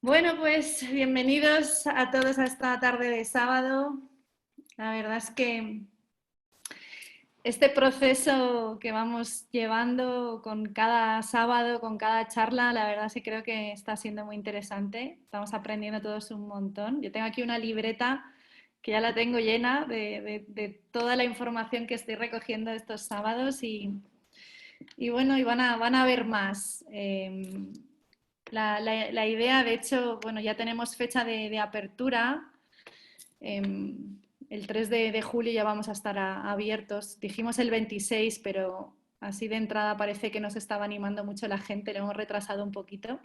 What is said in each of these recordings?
Bueno, pues bienvenidos a todos a esta tarde de sábado. La verdad es que este proceso que vamos llevando con cada sábado, con cada charla, la verdad sí creo que está siendo muy interesante. Estamos aprendiendo todos un montón. Yo tengo aquí una libreta que ya la tengo llena de toda la información que estoy recogiendo estos sábados y bueno, y van a haber más. La idea, de hecho, bueno, ya tenemos fecha de apertura. El 3 de julio ya vamos a estar abiertos. Dijimos el 26, pero así de entrada parece que nos estaba animando mucho la gente, lo hemos retrasado un poquito.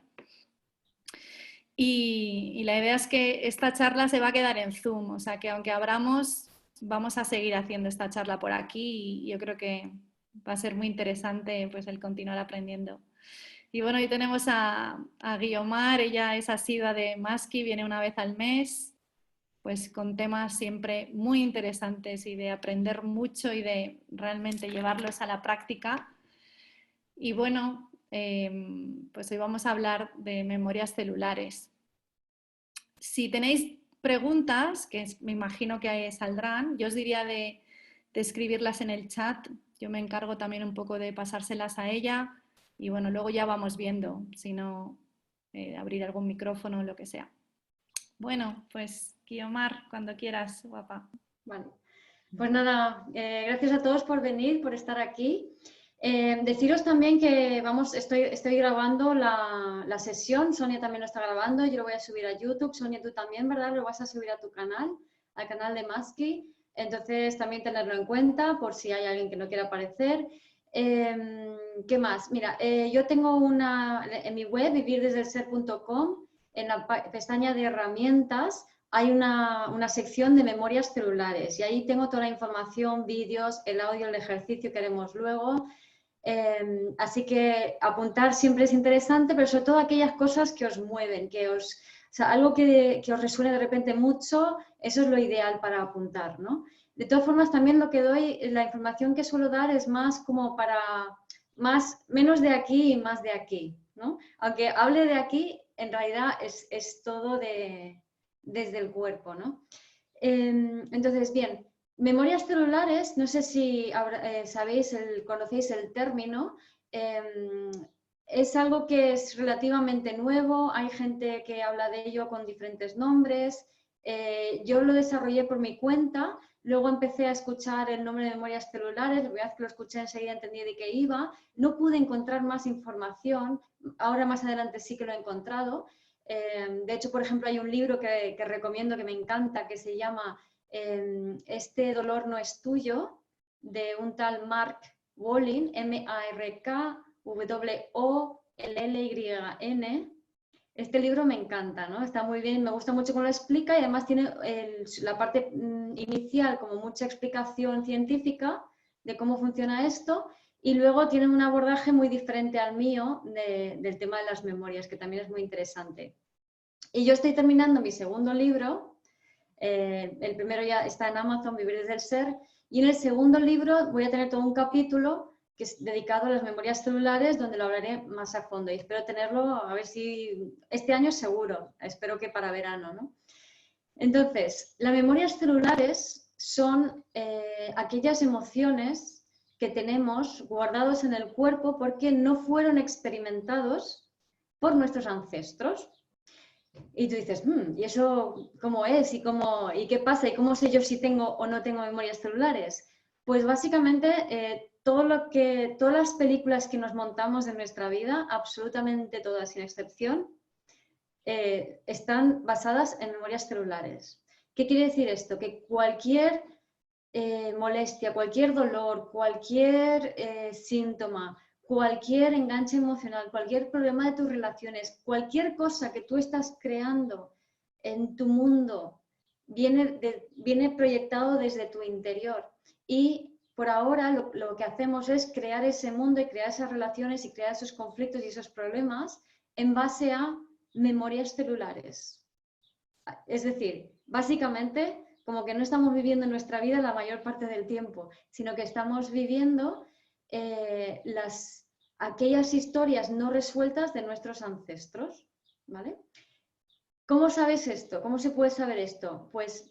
Y la idea es que esta charla se va a quedar en Zoom, o sea que aunque abramos, vamos a seguir haciendo esta charla por aquí y yo creo que va a ser muy interesante pues, el continuar aprendiendo. Y bueno, hoy tenemos a Guiomar, ella es asidua de Maski, viene una vez al mes, pues con temas siempre muy interesantes y de aprender mucho y de realmente llevarlos a la práctica. Y bueno, pues hoy vamos a hablar de memorias celulares. Si tenéis preguntas, que me imagino que saldrán, yo os diría de escribirlas en el chat. Yo me encargo también un poco de pasárselas a ella y bueno, luego ya vamos viendo, si no, abrir algún micrófono o lo que sea. Bueno, pues Guiomar, cuando quieras, guapa. Vale, pues nada, gracias a todos por venir, por estar aquí. Deciros también que estoy grabando la sesión, Sonia también lo está grabando, yo lo voy a subir a YouTube, Sonia tú también, ¿verdad? Lo vas a subir a tu canal, al canal de Maski, entonces también tenerlo en cuenta por si hay alguien que no quiera aparecer. ¿Qué más? Mira, yo tengo en mi web, vivirdesdelser.com, en la pestaña de herramientas, hay una sección de memorias celulares y ahí tengo toda la información, vídeos, el audio, el ejercicio que haremos luego. Así que apuntar siempre es interesante, pero sobre todo aquellas cosas que os mueven, o sea, algo que os resuene de repente mucho, eso es lo ideal para apuntar, ¿no? De todas formas, también lo que doy, la información que suelo dar es más como para menos de aquí y más de aquí, ¿no? Aunque hable de aquí, en realidad es todo desde el cuerpo, ¿no? Entonces, bien, memorias celulares, no sé si conocéis el término, es algo que es relativamente nuevo, hay gente que habla de ello con diferentes nombres, yo lo desarrollé por mi cuenta, luego empecé a escuchar el nombre de memorias celulares, la primera vez que lo escuché enseguida entendí de qué iba, no pude encontrar más información, ahora más adelante sí que lo he encontrado. De hecho, por ejemplo, hay un libro que recomiendo que me encanta que se llama Este dolor no es tuyo, de un tal Mark Wolynn, Markwolyn. Este libro me encanta, ¿no? Está muy bien, me gusta mucho cómo lo explica y además tiene la parte inicial como mucha explicación científica de cómo funciona esto y luego tiene un abordaje muy diferente al mío del tema de las memorias, que también es muy interesante. Y yo estoy terminando mi segundo libro, el primero ya está en Amazon, Vivir desde el Ser, y en el segundo libro voy a tener todo un capítulo que es dedicado a las memorias celulares, donde lo hablaré más a fondo y espero tenerlo, a ver si este año seguro, espero que para verano, ¿no? Entonces, las memorias celulares son aquellas emociones que tenemos guardados en el cuerpo porque no fueron experimentados por nuestros ancestros. Y tú dices, ¿y eso cómo es? ¿Y qué pasa? ¿Y cómo sé yo si tengo o no tengo memorias celulares? Pues básicamente todas las películas que nos montamos en nuestra vida, absolutamente todas sin excepción, están basadas en memorias celulares. ¿Qué quiere decir esto? Que cualquier molestia, cualquier dolor, cualquier síntoma, cualquier enganche emocional, cualquier problema de tus relaciones, cualquier cosa que tú estás creando en tu mundo, viene proyectado desde tu interior. Y por ahora lo que hacemos es crear ese mundo y crear esas relaciones y crear esos conflictos y esos problemas en base a memorias celulares. Es decir, básicamente como que no estamos viviendo nuestra vida la mayor parte del tiempo, sino que estamos viviendo aquellas historias no resueltas de nuestros ancestros, ¿vale? ¿Cómo sabes esto? ¿Cómo se puede saber esto? Pues,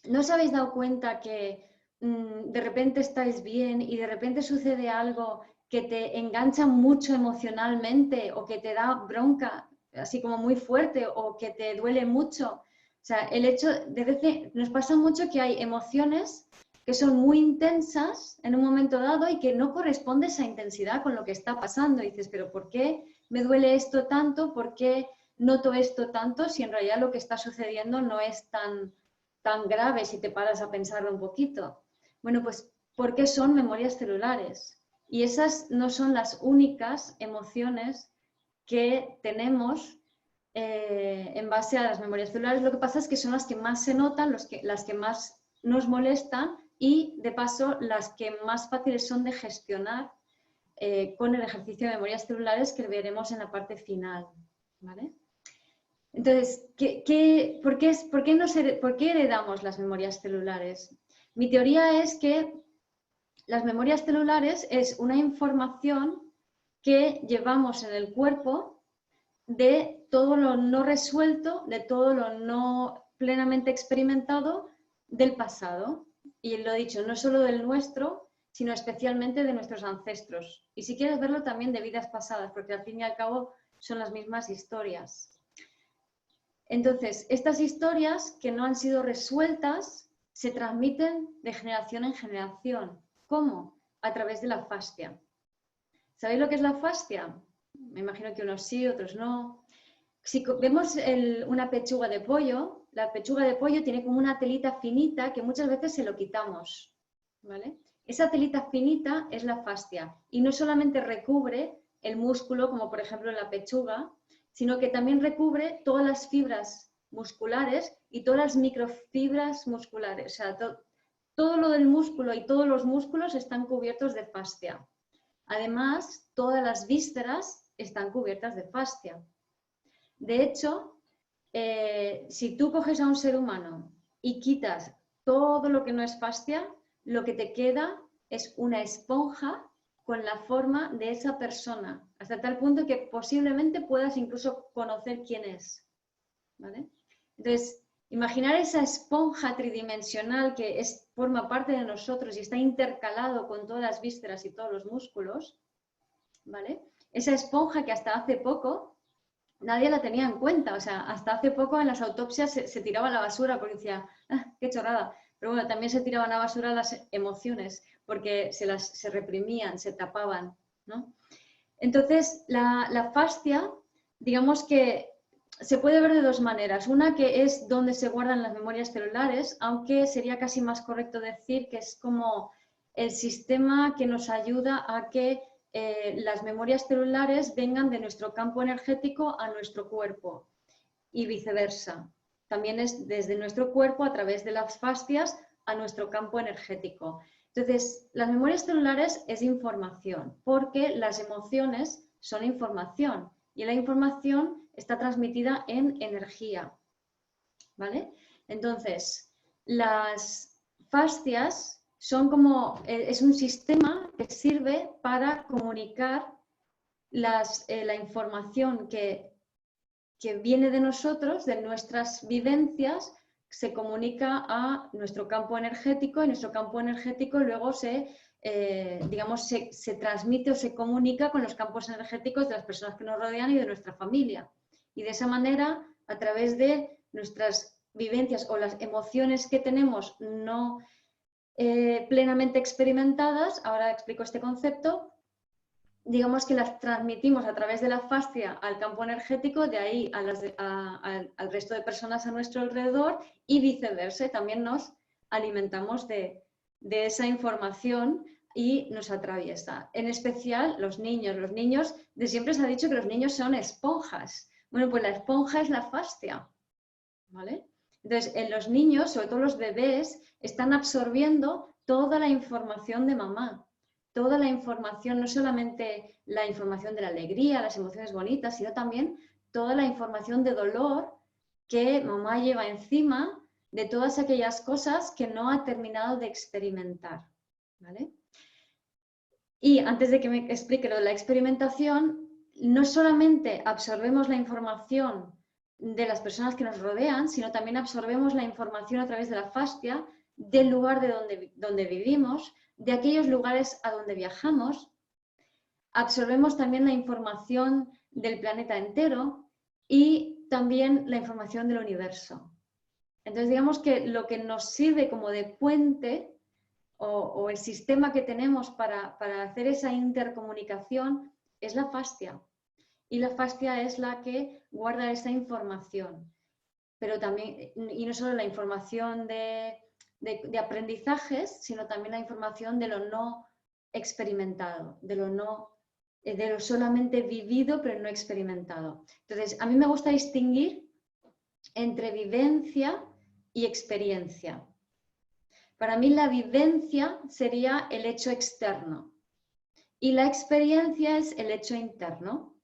¿no os habéis dado cuenta que de repente estáis bien y de repente sucede algo que te engancha mucho emocionalmente o que te da bronca, así como muy fuerte, o que te duele mucho? O sea, el hecho de veces nos pasa mucho que hay emociones que son muy intensas en un momento dado y que no corresponde esa intensidad con lo que está pasando. Y dices, pero ¿por qué me duele esto tanto? ¿Por qué noto esto tanto si en realidad lo que está sucediendo no es tan grave si te paras a pensarlo un poquito? Bueno, pues porque son memorias celulares y esas no son las únicas emociones que tenemos en base a las memorias celulares. Lo que pasa es que son las que más se notan, las que más nos molestan y, de paso, las que más fáciles son de gestionar con el ejercicio de memorias celulares que veremos en la parte final, ¿vale? Entonces, ¿por qué heredamos las memorias celulares? Mi teoría es que las memorias celulares es una información que llevamos en el cuerpo de todo lo no resuelto, de todo lo no plenamente experimentado del pasado. Y lo he dicho, no solo del nuestro, sino especialmente de nuestros ancestros. Y si quieres verlo también de vidas pasadas, porque al fin y al cabo son las mismas historias. Entonces, estas historias que no han sido resueltas se transmiten de generación en generación. ¿Cómo? A través de la fascia. ¿Sabéis lo que es la fascia? Me imagino que unos sí, otros no. Si vemos una pechuga de pollo, la pechuga de pollo tiene como una telita finita que muchas veces se lo quitamos, ¿vale? Esa telita finita es la fascia y no solamente recubre el músculo, como por ejemplo la pechuga, sino que también recubre todas las fibras musculares y todas las microfibras musculares. O sea, todo lo del músculo y todos los músculos están cubiertos de fascia. Además, todas las vísceras están cubiertas de fascia. De hecho, si tú coges a un ser humano y quitas todo lo que no es fascia, lo que te queda es una esponja con la forma de esa persona, hasta tal punto que posiblemente puedas incluso conocer quién es, ¿vale? Entonces, imaginar esa esponja tridimensional que forma parte de nosotros y está intercalado con todas las vísceras y todos los músculos, ¿vale? Esa esponja que hasta hace poco nadie la tenía en cuenta, o sea, hasta hace poco en las autopsias se tiraba a la basura porque decía, qué chorrada. Pero bueno, también se tiraban a la basura las emociones porque se reprimían, se tapaban, ¿no? Entonces, la fascia, digamos que se puede ver de dos maneras. Una que es donde se guardan las memorias celulares, aunque sería casi más correcto decir que es como el sistema que nos ayuda a que las memorias celulares vengan de nuestro campo energético a nuestro cuerpo y viceversa. También es desde nuestro cuerpo a través de las fascias a nuestro campo energético. Entonces, las memorias celulares es información, porque las emociones son información y la información está transmitida en energía, ¿vale? Entonces, las fascias son como, es un sistema que sirve para comunicar la información que viene de nosotros, de nuestras vivencias, se comunica a nuestro campo energético y nuestro campo energético luego digamos, se transmite o se comunica con los campos energéticos de las personas que nos rodean y de nuestra familia. Y de esa manera, a través de nuestras vivencias o las emociones que tenemos no plenamente experimentadas, ahora explico este concepto, digamos que las transmitimos a través de la fascia al campo energético, de ahí al resto de personas a nuestro alrededor y viceversa. También nos alimentamos de esa información y nos atraviesa. En especial los niños. Los niños, de siempre se ha dicho que los niños son esponjas. Bueno, pues la esponja es la fascia, ¿vale? Entonces, en los niños, sobre todo los bebés, están absorbiendo toda la información de mamá. Toda la información, no solamente la información de la alegría, las emociones bonitas, sino también toda la información de dolor que mamá lleva encima de todas aquellas cosas que no ha terminado de experimentar, ¿vale? Y antes de que me explique lo de la experimentación, no solamente absorbemos la información de las personas que nos rodean, sino también absorbemos la información a través de la fascia del lugar de donde vivimos, de aquellos lugares a donde viajamos. Absorbemos también la información del planeta entero y también la información del universo. Entonces, digamos que lo que nos sirve como de puente o el sistema que tenemos para hacer esa intercomunicación es la fascia. Y la fascia es la que guarda esa información. Pero también, y no solo la información de aprendizajes, sino también la información de lo no experimentado, de lo solamente vivido pero no experimentado. Entonces, a mí me gusta distinguir entre vivencia y experiencia. Para mí la vivencia sería el hecho externo y la experiencia es el hecho interno.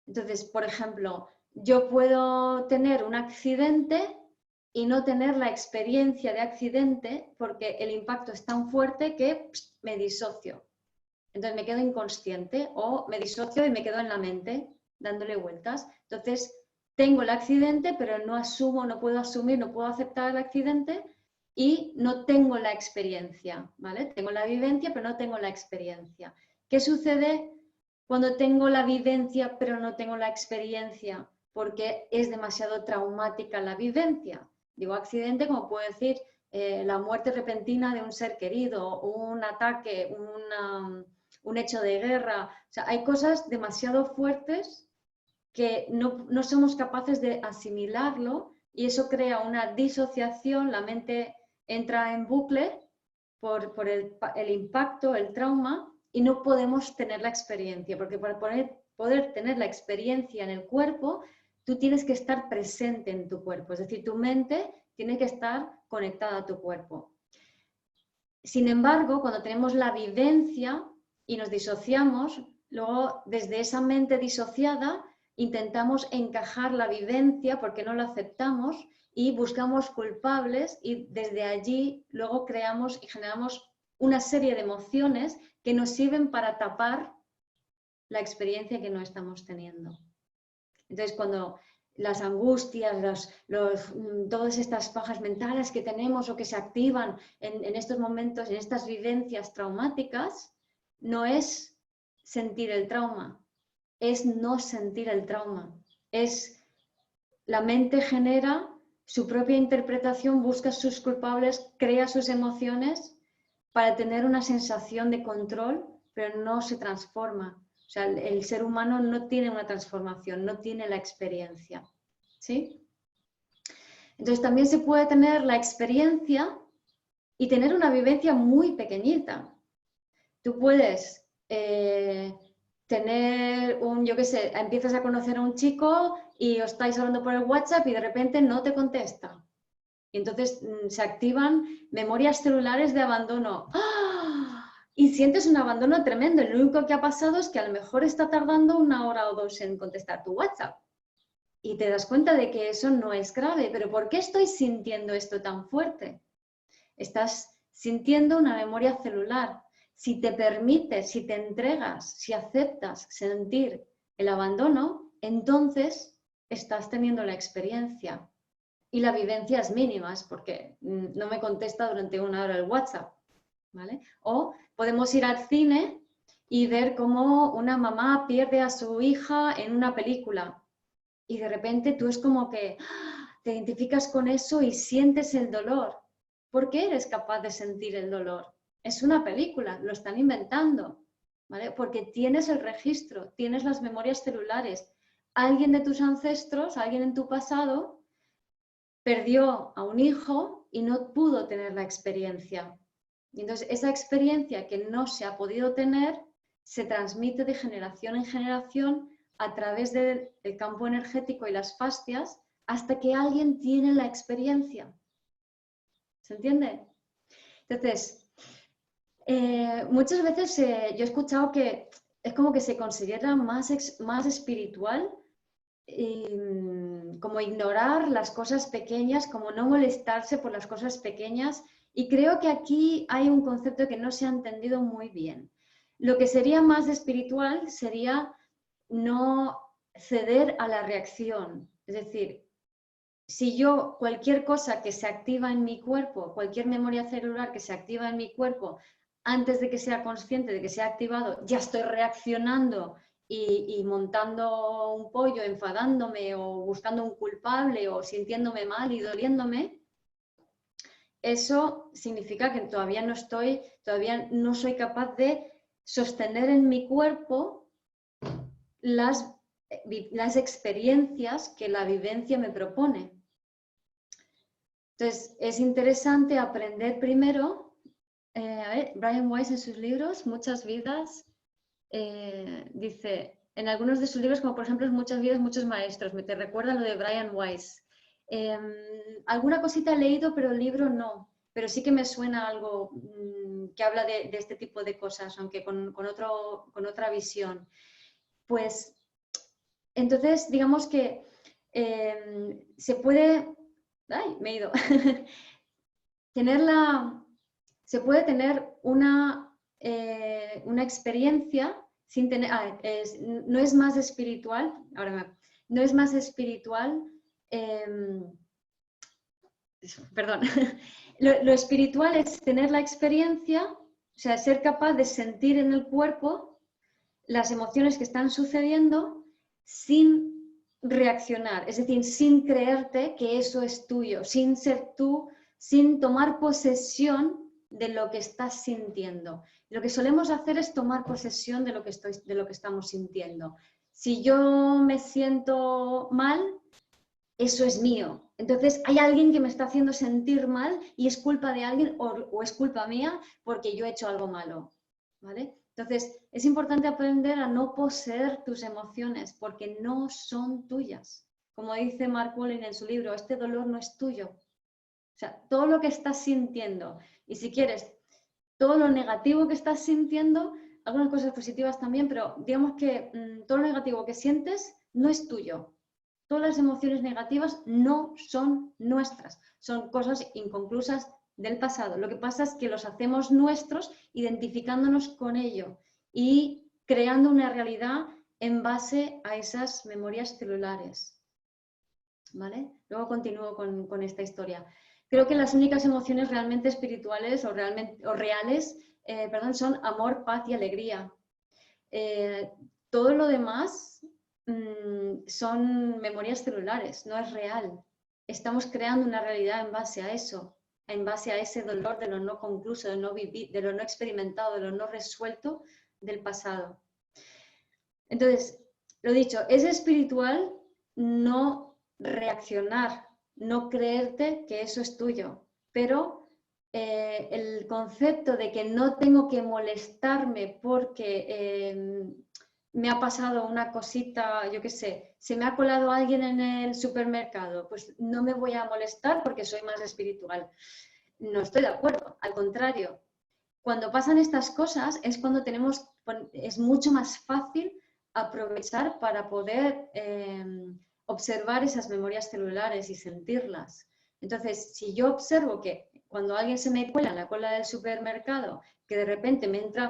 Entonces, por ejemplo, yo puedo tener un accidente y no tener la experiencia de accidente porque el impacto es tan fuerte que me disocio. Entonces me quedo inconsciente o me disocio y me quedo en la mente dándole vueltas. Entonces tengo el accidente pero no asumo, no puedo asumir, no puedo aceptar el accidente y no tengo la experiencia, ¿vale? Tengo la vivencia pero no tengo la experiencia. ¿Qué sucede cuando tengo la vivencia pero no tengo la experiencia? Porque es demasiado traumática la vivencia. Digo accidente como puedo decir la muerte repentina de un ser querido, un ataque, un hecho de guerra. O sea, hay cosas demasiado fuertes que no somos capaces de asimilarlo y eso crea una disociación, la mente entra en bucle por el impacto, el trauma, y no podemos tener la experiencia, porque para poder tener la experiencia en el cuerpo, tú tienes que estar presente en tu cuerpo, es decir, tu mente tiene que estar conectada a tu cuerpo. Sin embargo, cuando tenemos la vivencia y nos disociamos, luego desde esa mente disociada intentamos encajar la vivencia porque no la aceptamos y buscamos culpables y desde allí luego creamos y generamos una serie de emociones que nos sirven para tapar la experiencia que no estamos teniendo. Entonces, cuando las angustias, todas estas pajas mentales que tenemos o que se activan en estos momentos, en estas vivencias traumáticas, no es sentir el trauma, es no sentir el trauma. La mente genera su propia interpretación, busca sus culpables, crea sus emociones para tener una sensación de control, pero no se transforma. O sea, el ser humano no tiene una transformación, no tiene la experiencia. ¿Sí? Entonces también se puede tener la experiencia y tener una vivencia muy pequeñita. Tú puedes tener yo qué sé, empiezas a conocer a un chico y os estáis hablando por el WhatsApp y de repente no te contesta. Y entonces se activan memorias celulares de abandono. ¡Ah! Y sientes un abandono tremendo. Lo único que ha pasado es que a lo mejor está tardando 1 hora o 2 en contestar tu WhatsApp. Y te das cuenta de que eso no es grave. ¿Pero por qué estoy sintiendo esto tan fuerte? Estás sintiendo una memoria celular. Si te permites, si te entregas, si aceptas sentir el abandono, entonces estás teniendo la experiencia. Y la vivencia es mínima, es porque no me contesta durante 1 hora el WhatsApp, ¿vale? O podemos ir al cine y ver cómo una mamá pierde a su hija en una película y de repente tú es como que te identificas con eso y sientes el dolor. ¿Por qué eres capaz de sentir el dolor? Es una película, lo están inventando, ¿vale? Porque tienes el registro, tienes las memorias celulares. Alguien de tus ancestros, alguien en tu pasado, perdió a un hijo y no pudo tener la experiencia. Y entonces esa experiencia que no se ha podido tener se transmite de generación en generación a través del campo energético y las fascias hasta que alguien tiene la experiencia. ¿Se entiende? Entonces, muchas veces yo he escuchado que es como que se considera más espiritual como ignorar las cosas pequeñas, como no molestarse por las cosas pequeñas. Y creo que aquí hay un concepto que no se ha entendido muy bien. Lo que sería más espiritual sería no ceder a la reacción, Es decir, si yo cualquier cosa que se activa en mi cuerpo, cualquier memoria celular que se activa en mi cuerpo, antes de que sea consciente de que se ha activado, ya estoy reaccionando y montando un pollo, enfadándome o buscando un culpable o sintiéndome mal y doliéndome, eso significa que todavía no soy capaz de sostener en mi cuerpo las experiencias que la vivencia me propone. Entonces, es interesante aprender primero, Brian Weiss en sus libros, Muchas vidas, dice, en algunos de sus libros, como por ejemplo Muchas vidas, muchos maestros, me te recuerda lo de Brian Weiss. Alguna cosita he leído, pero el libro no, pero sí que me suena algo que habla de este tipo de cosas, aunque con otra visión. Pues, entonces, digamos que se puede... ¡Ay, me he ido! Se puede tener una experiencia sin tener... no es más espiritual, no es más espiritual... perdón. Lo espiritual es tener la experiencia, o sea, ser capaz de sentir en el cuerpo las emociones que están sucediendo sin reaccionar, es decir, sin creerte que eso es tuyo, sin ser tú, sin tomar posesión de lo que estás sintiendo. Lo que solemos hacer es tomar posesión de lo que estamos sintiendo. Si yo me siento mal, eso es mío. Entonces hay alguien que me está haciendo sentir mal y es culpa de alguien o es culpa mía porque yo he hecho algo malo, ¿vale? Entonces, es importante aprender a no poseer tus emociones porque no son tuyas. Como dice Mark Wolin en su libro, este dolor no es tuyo. O sea, todo lo que estás sintiendo, y si quieres, todo lo negativo que estás sintiendo, algunas cosas positivas también, pero digamos que todo lo negativo que sientes no es tuyo. Todas las emociones negativas no son nuestras, son cosas inconclusas del pasado. Lo que pasa es que los hacemos nuestros identificándonos con ello y creando una realidad en base a esas memorias celulares. ¿Vale? Luego continúo con esta historia. Creo que las únicas emociones realmente espirituales o reales son amor, paz y alegría. Todo lo demás son memorias celulares, no es real. Estamos creando una realidad en base a eso, en base a ese dolor de lo no concluso, de lo no experimentado, de lo no resuelto del pasado. Entonces, lo dicho, es espiritual no reaccionar, no creerte que eso es tuyo, pero el concepto de que no tengo que molestarme porque me ha pasado una cosita, yo qué sé, se me ha colado alguien en el supermercado, pues no me voy a molestar porque soy más espiritual. No estoy de acuerdo, al contrario. Cuando pasan estas cosas es cuando es mucho más fácil aprovechar para poder observar esas memorias celulares y sentirlas. Entonces, si yo observo que cuando alguien se me cuela en la cola del supermercado, que de repente me entra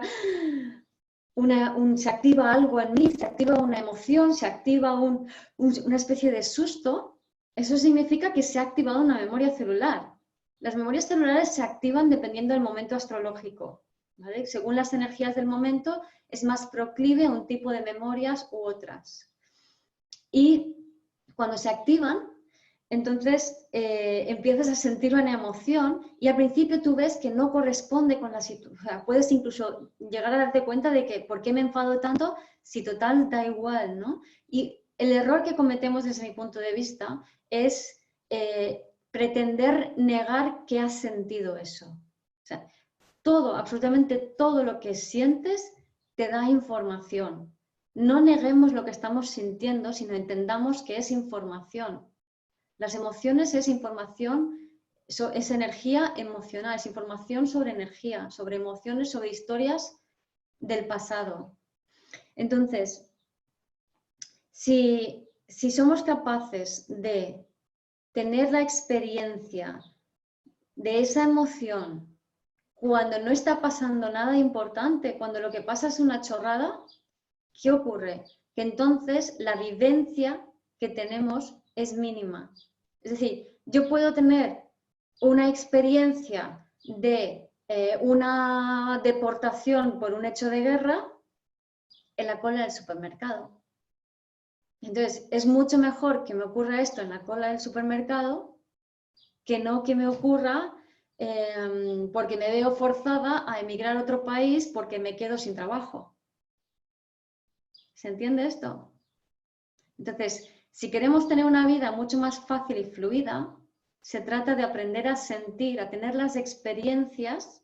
se activa algo en mí, se activa una emoción, se activa una especie de susto, eso significa que se ha activado una memoria celular. Las memorias celulares se activan dependiendo del momento astrológico, ¿vale? Según las energías del momento, es más proclive a un tipo de memorias u otras. Y cuando se activan, entonces empiezas a sentir una emoción y al principio tú ves que no corresponde con la situación. O sea, puedes incluso llegar a darte cuenta de que ¿por qué me enfado tanto? Si total da igual, ¿no? Y el error que cometemos desde mi punto de vista es pretender negar que has sentido eso. O sea, absolutamente todo lo que sientes te da información. No neguemos lo que estamos sintiendo, sino entendamos que es información. Las emociones es información, es energía emocional, es información sobre energía, sobre emociones, sobre historias del pasado. Entonces, si somos capaces de tener la experiencia de esa emoción cuando no está pasando nada importante, cuando lo que pasa es una chorrada, ¿qué ocurre? Que entonces la vivencia que tenemos es mínima. Es decir, yo puedo tener una experiencia de una deportación por un hecho de guerra en la cola del supermercado. Entonces, es mucho mejor que me ocurra esto en la cola del supermercado que no que me ocurra porque me veo forzada a emigrar a otro país porque me quedo sin trabajo. ¿Se entiende esto? Entonces, si queremos tener una vida mucho más fácil y fluida, se trata de aprender a sentir, a tener las experiencias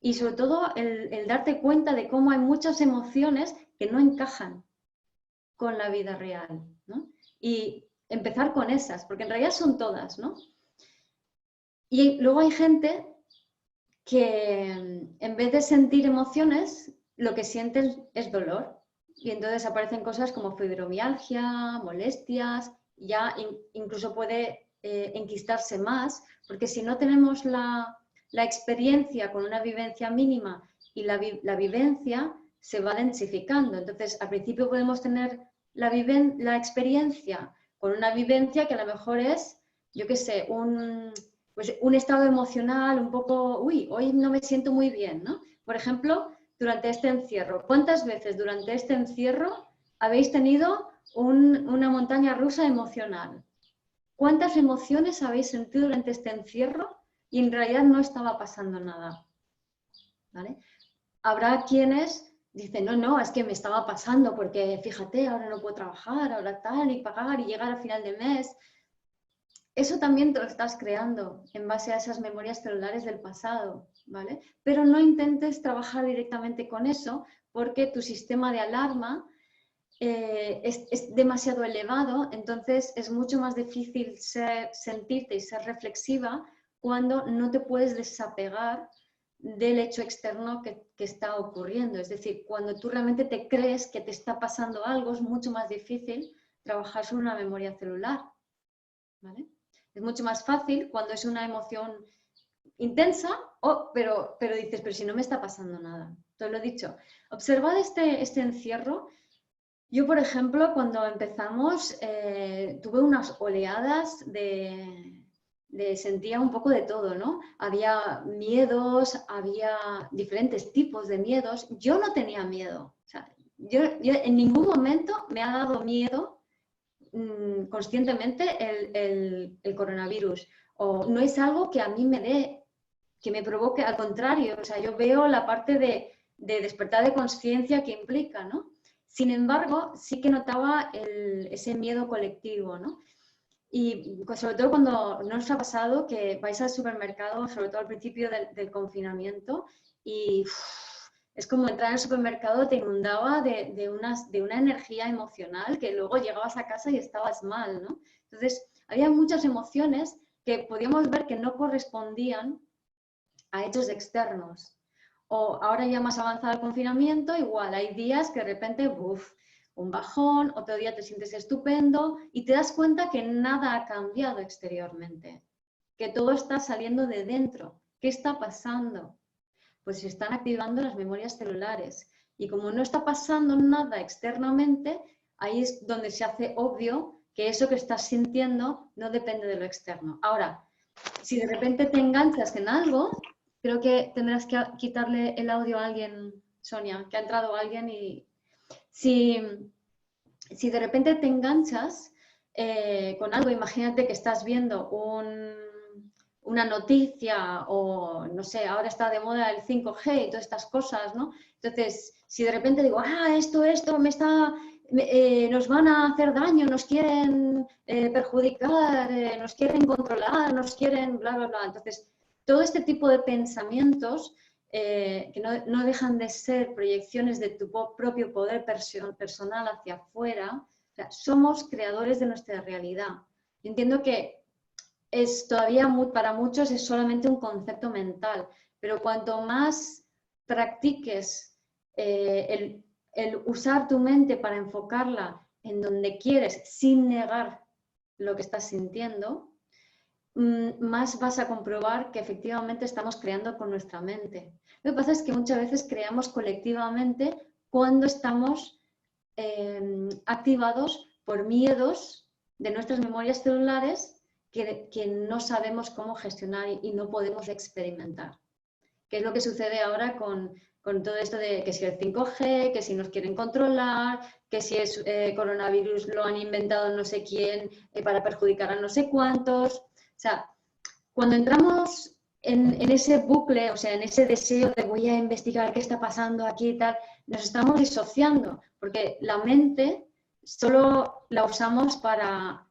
y sobre todo el darte cuenta de cómo hay muchas emociones que no encajan con la vida real, ¿no? Y empezar con esas, porque en realidad son todas, ¿no? Y luego hay gente que en vez de sentir emociones, lo que sienten es dolor. Y entonces aparecen cosas como fibromialgia, molestias, ya incluso puede enquistarse más, porque si no tenemos la experiencia con una vivencia mínima y la vivencia se va densificando. Entonces, al principio podemos tener la experiencia con una vivencia que a lo mejor es, yo qué sé, un estado emocional un poco, uy, hoy no me siento muy bien, ¿no? Por ejemplo, durante este encierro, ¿cuántas veces durante este encierro habéis tenido una montaña rusa emocional? ¿Cuántas emociones habéis sentido durante este encierro y en realidad no estaba pasando nada? ¿Vale? Habrá quienes dicen, no, es que me estaba pasando porque fíjate, ahora no puedo trabajar, ahora tal, y pagar y llegar al final de mes. Eso también te lo estás creando en base a esas memorias celulares del pasado, ¿vale? Pero no intentes trabajar directamente con eso porque tu sistema de alarma es demasiado elevado, entonces es mucho más difícil sentirte y ser reflexiva cuando no te puedes desapegar del hecho externo que está ocurriendo. Es decir, cuando tú realmente te crees que te está pasando algo, es mucho más difícil trabajar sobre una memoria celular, ¿vale? Es mucho más fácil cuando es una emoción intensa, pero dices, pero si no me está pasando nada. Te lo he dicho. Observad este encierro. Yo, por ejemplo, cuando empezamos, tuve unas oleadas sentía un poco de todo, ¿no? Había miedos, había diferentes tipos de miedos. Yo no tenía miedo. O sea, yo en ningún momento me ha dado miedo conscientemente el coronavirus, o no es algo que a mí me dé, que me provoque, al contrario, o sea, yo veo la parte de despertar de conciencia que implica, ¿no? Sin embargo, sí que notaba ese miedo colectivo, ¿no? Y sobre todo cuando no os ha pasado que vais al supermercado, sobre todo al principio del confinamiento, y es como entrar al supermercado, te inundaba de una energía emocional que luego llegabas a casa y estabas mal, ¿no? Entonces, había muchas emociones que podíamos ver que no correspondían a hechos externos. O ahora ya más avanzado el confinamiento, igual, hay días que de repente, un bajón, otro día te sientes estupendo y te das cuenta que nada ha cambiado exteriormente, que todo está saliendo de dentro. ¿Qué está pasando? Pues se están activando las memorias celulares. Y como no está pasando nada externamente, ahí es donde se hace obvio que eso que estás sintiendo no depende de lo externo. Ahora, si de repente te enganchas en algo, creo que tendrás que quitarle el audio a alguien, Sonia, que ha entrado alguien y si de repente te enganchas con algo, imagínate que estás viendo una noticia o, no sé, ahora está de moda el 5G y todas estas cosas, ¿no? Entonces, si de repente digo, esto nos van a hacer daño, nos quieren perjudicar, nos quieren controlar, nos quieren bla, bla, bla. Entonces, todo este tipo de pensamientos que no dejan de ser proyecciones de tu propio poder personal hacia afuera, o sea, somos creadores de nuestra realidad. Yo entiendo que es todavía para muchos es solamente un concepto mental, pero cuanto más practiques el usar tu mente para enfocarla en donde quieres sin negar lo que estás sintiendo, más vas a comprobar que efectivamente estamos creando con nuestra mente. Lo que pasa es que muchas veces creamos colectivamente cuando estamos activados por miedos de nuestras memorias celulares que no sabemos cómo gestionar y no podemos experimentar. ¿Qué es lo que sucede ahora con todo esto de que si el 5G, que si nos quieren controlar, que si es coronavirus lo han inventado no sé quién para perjudicar a no sé cuántos? O sea, cuando entramos en ese bucle, o sea, en ese deseo de voy a investigar qué está pasando aquí y tal, nos estamos disociando, porque la mente solo la usamos para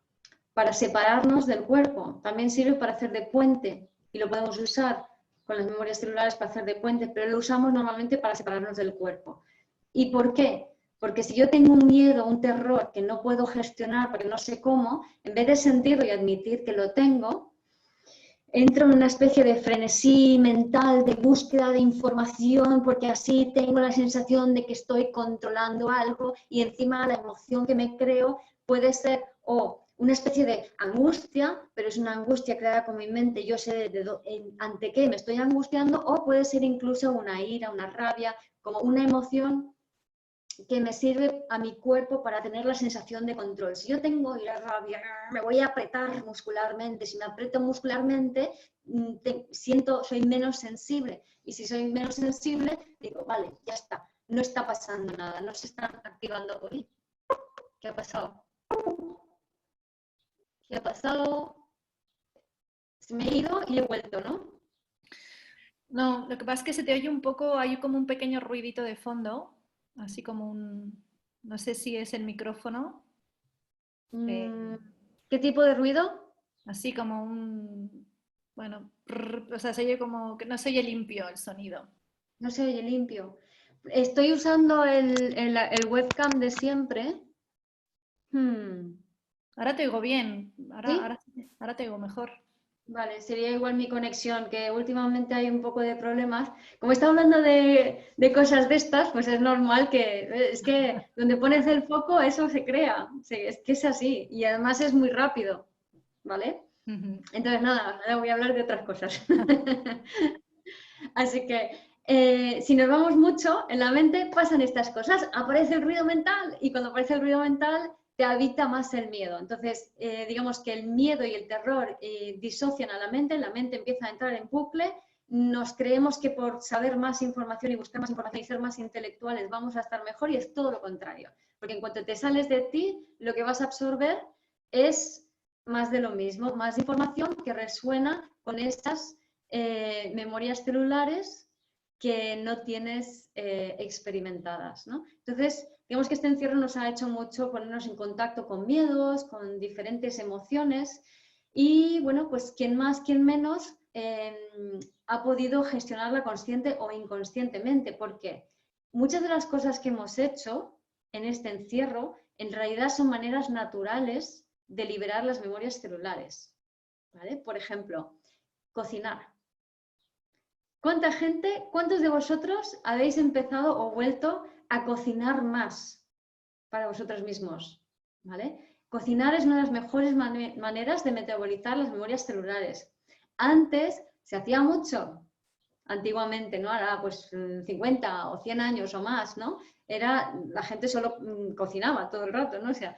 separarnos del cuerpo. También sirve para hacer de puente y lo podemos usar con las memorias celulares para hacer de puente, pero lo usamos normalmente para separarnos del cuerpo. ¿Y por qué? Porque si yo tengo un miedo, un terror que no puedo gestionar porque no sé cómo, en vez de sentirlo y admitir que lo tengo, entro en una especie de frenesí mental de búsqueda de información porque así tengo la sensación de que estoy controlando algo y encima la emoción que me creo puede ser una especie de angustia, pero es una angustia creada con mi mente, yo sé ante qué me estoy angustiando, o puede ser incluso una ira, una rabia, como una emoción que me sirve a mi cuerpo para tener la sensación de control. Si yo tengo ira, rabia, me voy a apretar muscularmente. Si me aprieto muscularmente, soy menos sensible. Y si soy menos sensible, digo, vale, ya está, no está pasando nada, no se están activando hoy. ¿Qué ha pasado? ¿Qué ha pasado? Se me he ido y he vuelto, ¿no? No, lo que pasa es que se te oye un poco, hay como un pequeño ruidito de fondo, así como no sé si es el micrófono, eh, ¿Qué tipo de ruido? así como bueno, o sea, se oye como que no se oye limpio el sonido. No se oye limpio. Estoy usando el webcam de siempre. Ahora te oigo bien, ¿Sí? ahora te oigo mejor. Vale, sería igual mi conexión, que últimamente hay un poco de problemas. Como está hablando de cosas de estas, pues es normal es que donde pones el foco, eso se crea. Sí, es que es así. Y además es muy rápido, ¿vale? Entonces, nada, ahora voy a hablar de otras cosas. Así que, si nos vamos mucho, en la mente pasan estas cosas. Aparece el ruido mental y cuando aparece el ruido mental te habita más el miedo. Entonces, digamos que el miedo y el terror disocian a la mente empieza a entrar en bucle, nos creemos que por saber más información y buscar más información y ser más intelectuales vamos a estar mejor y es todo lo contrario. Porque en cuanto te sales de ti, lo que vas a absorber es más de lo mismo, más información que resuena con estas memorias celulares que no tienes experimentadas, ¿no? Entonces, digamos que este encierro nos ha hecho mucho ponernos en contacto con miedos, con diferentes emociones y, bueno, pues quien más, quien menos ha podido gestionarla consciente o inconscientemente, porque muchas de las cosas que hemos hecho en este encierro en realidad son maneras naturales de liberar las memorias celulares, ¿vale? Por ejemplo, cocinar. ¿Cuántos de vosotros habéis empezado o vuelto a cocinar más para vosotros mismos? ¿Vale? Cocinar es una de las mejores maneras de metabolizar las memorias celulares. Antes se hacía mucho, antiguamente, ¿no? Ahora pues 50 o 100 años o más, ¿no? La gente solo cocinaba todo el rato, ¿no? O sea,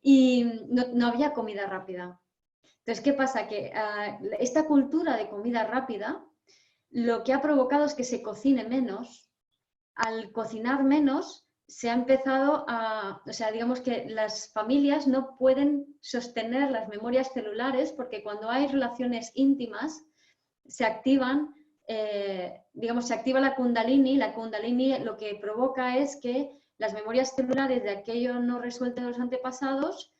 y no había comida rápida. Entonces, ¿qué pasa? Que esta cultura de comida rápida lo que ha provocado es que se cocine menos. Al cocinar menos, se ha empezado o sea, digamos que las familias no pueden sostener las memorias celulares porque cuando hay relaciones íntimas se activan, digamos, se activa la kundalini lo que provoca es que las memorias celulares de aquello no resuelto de los antepasados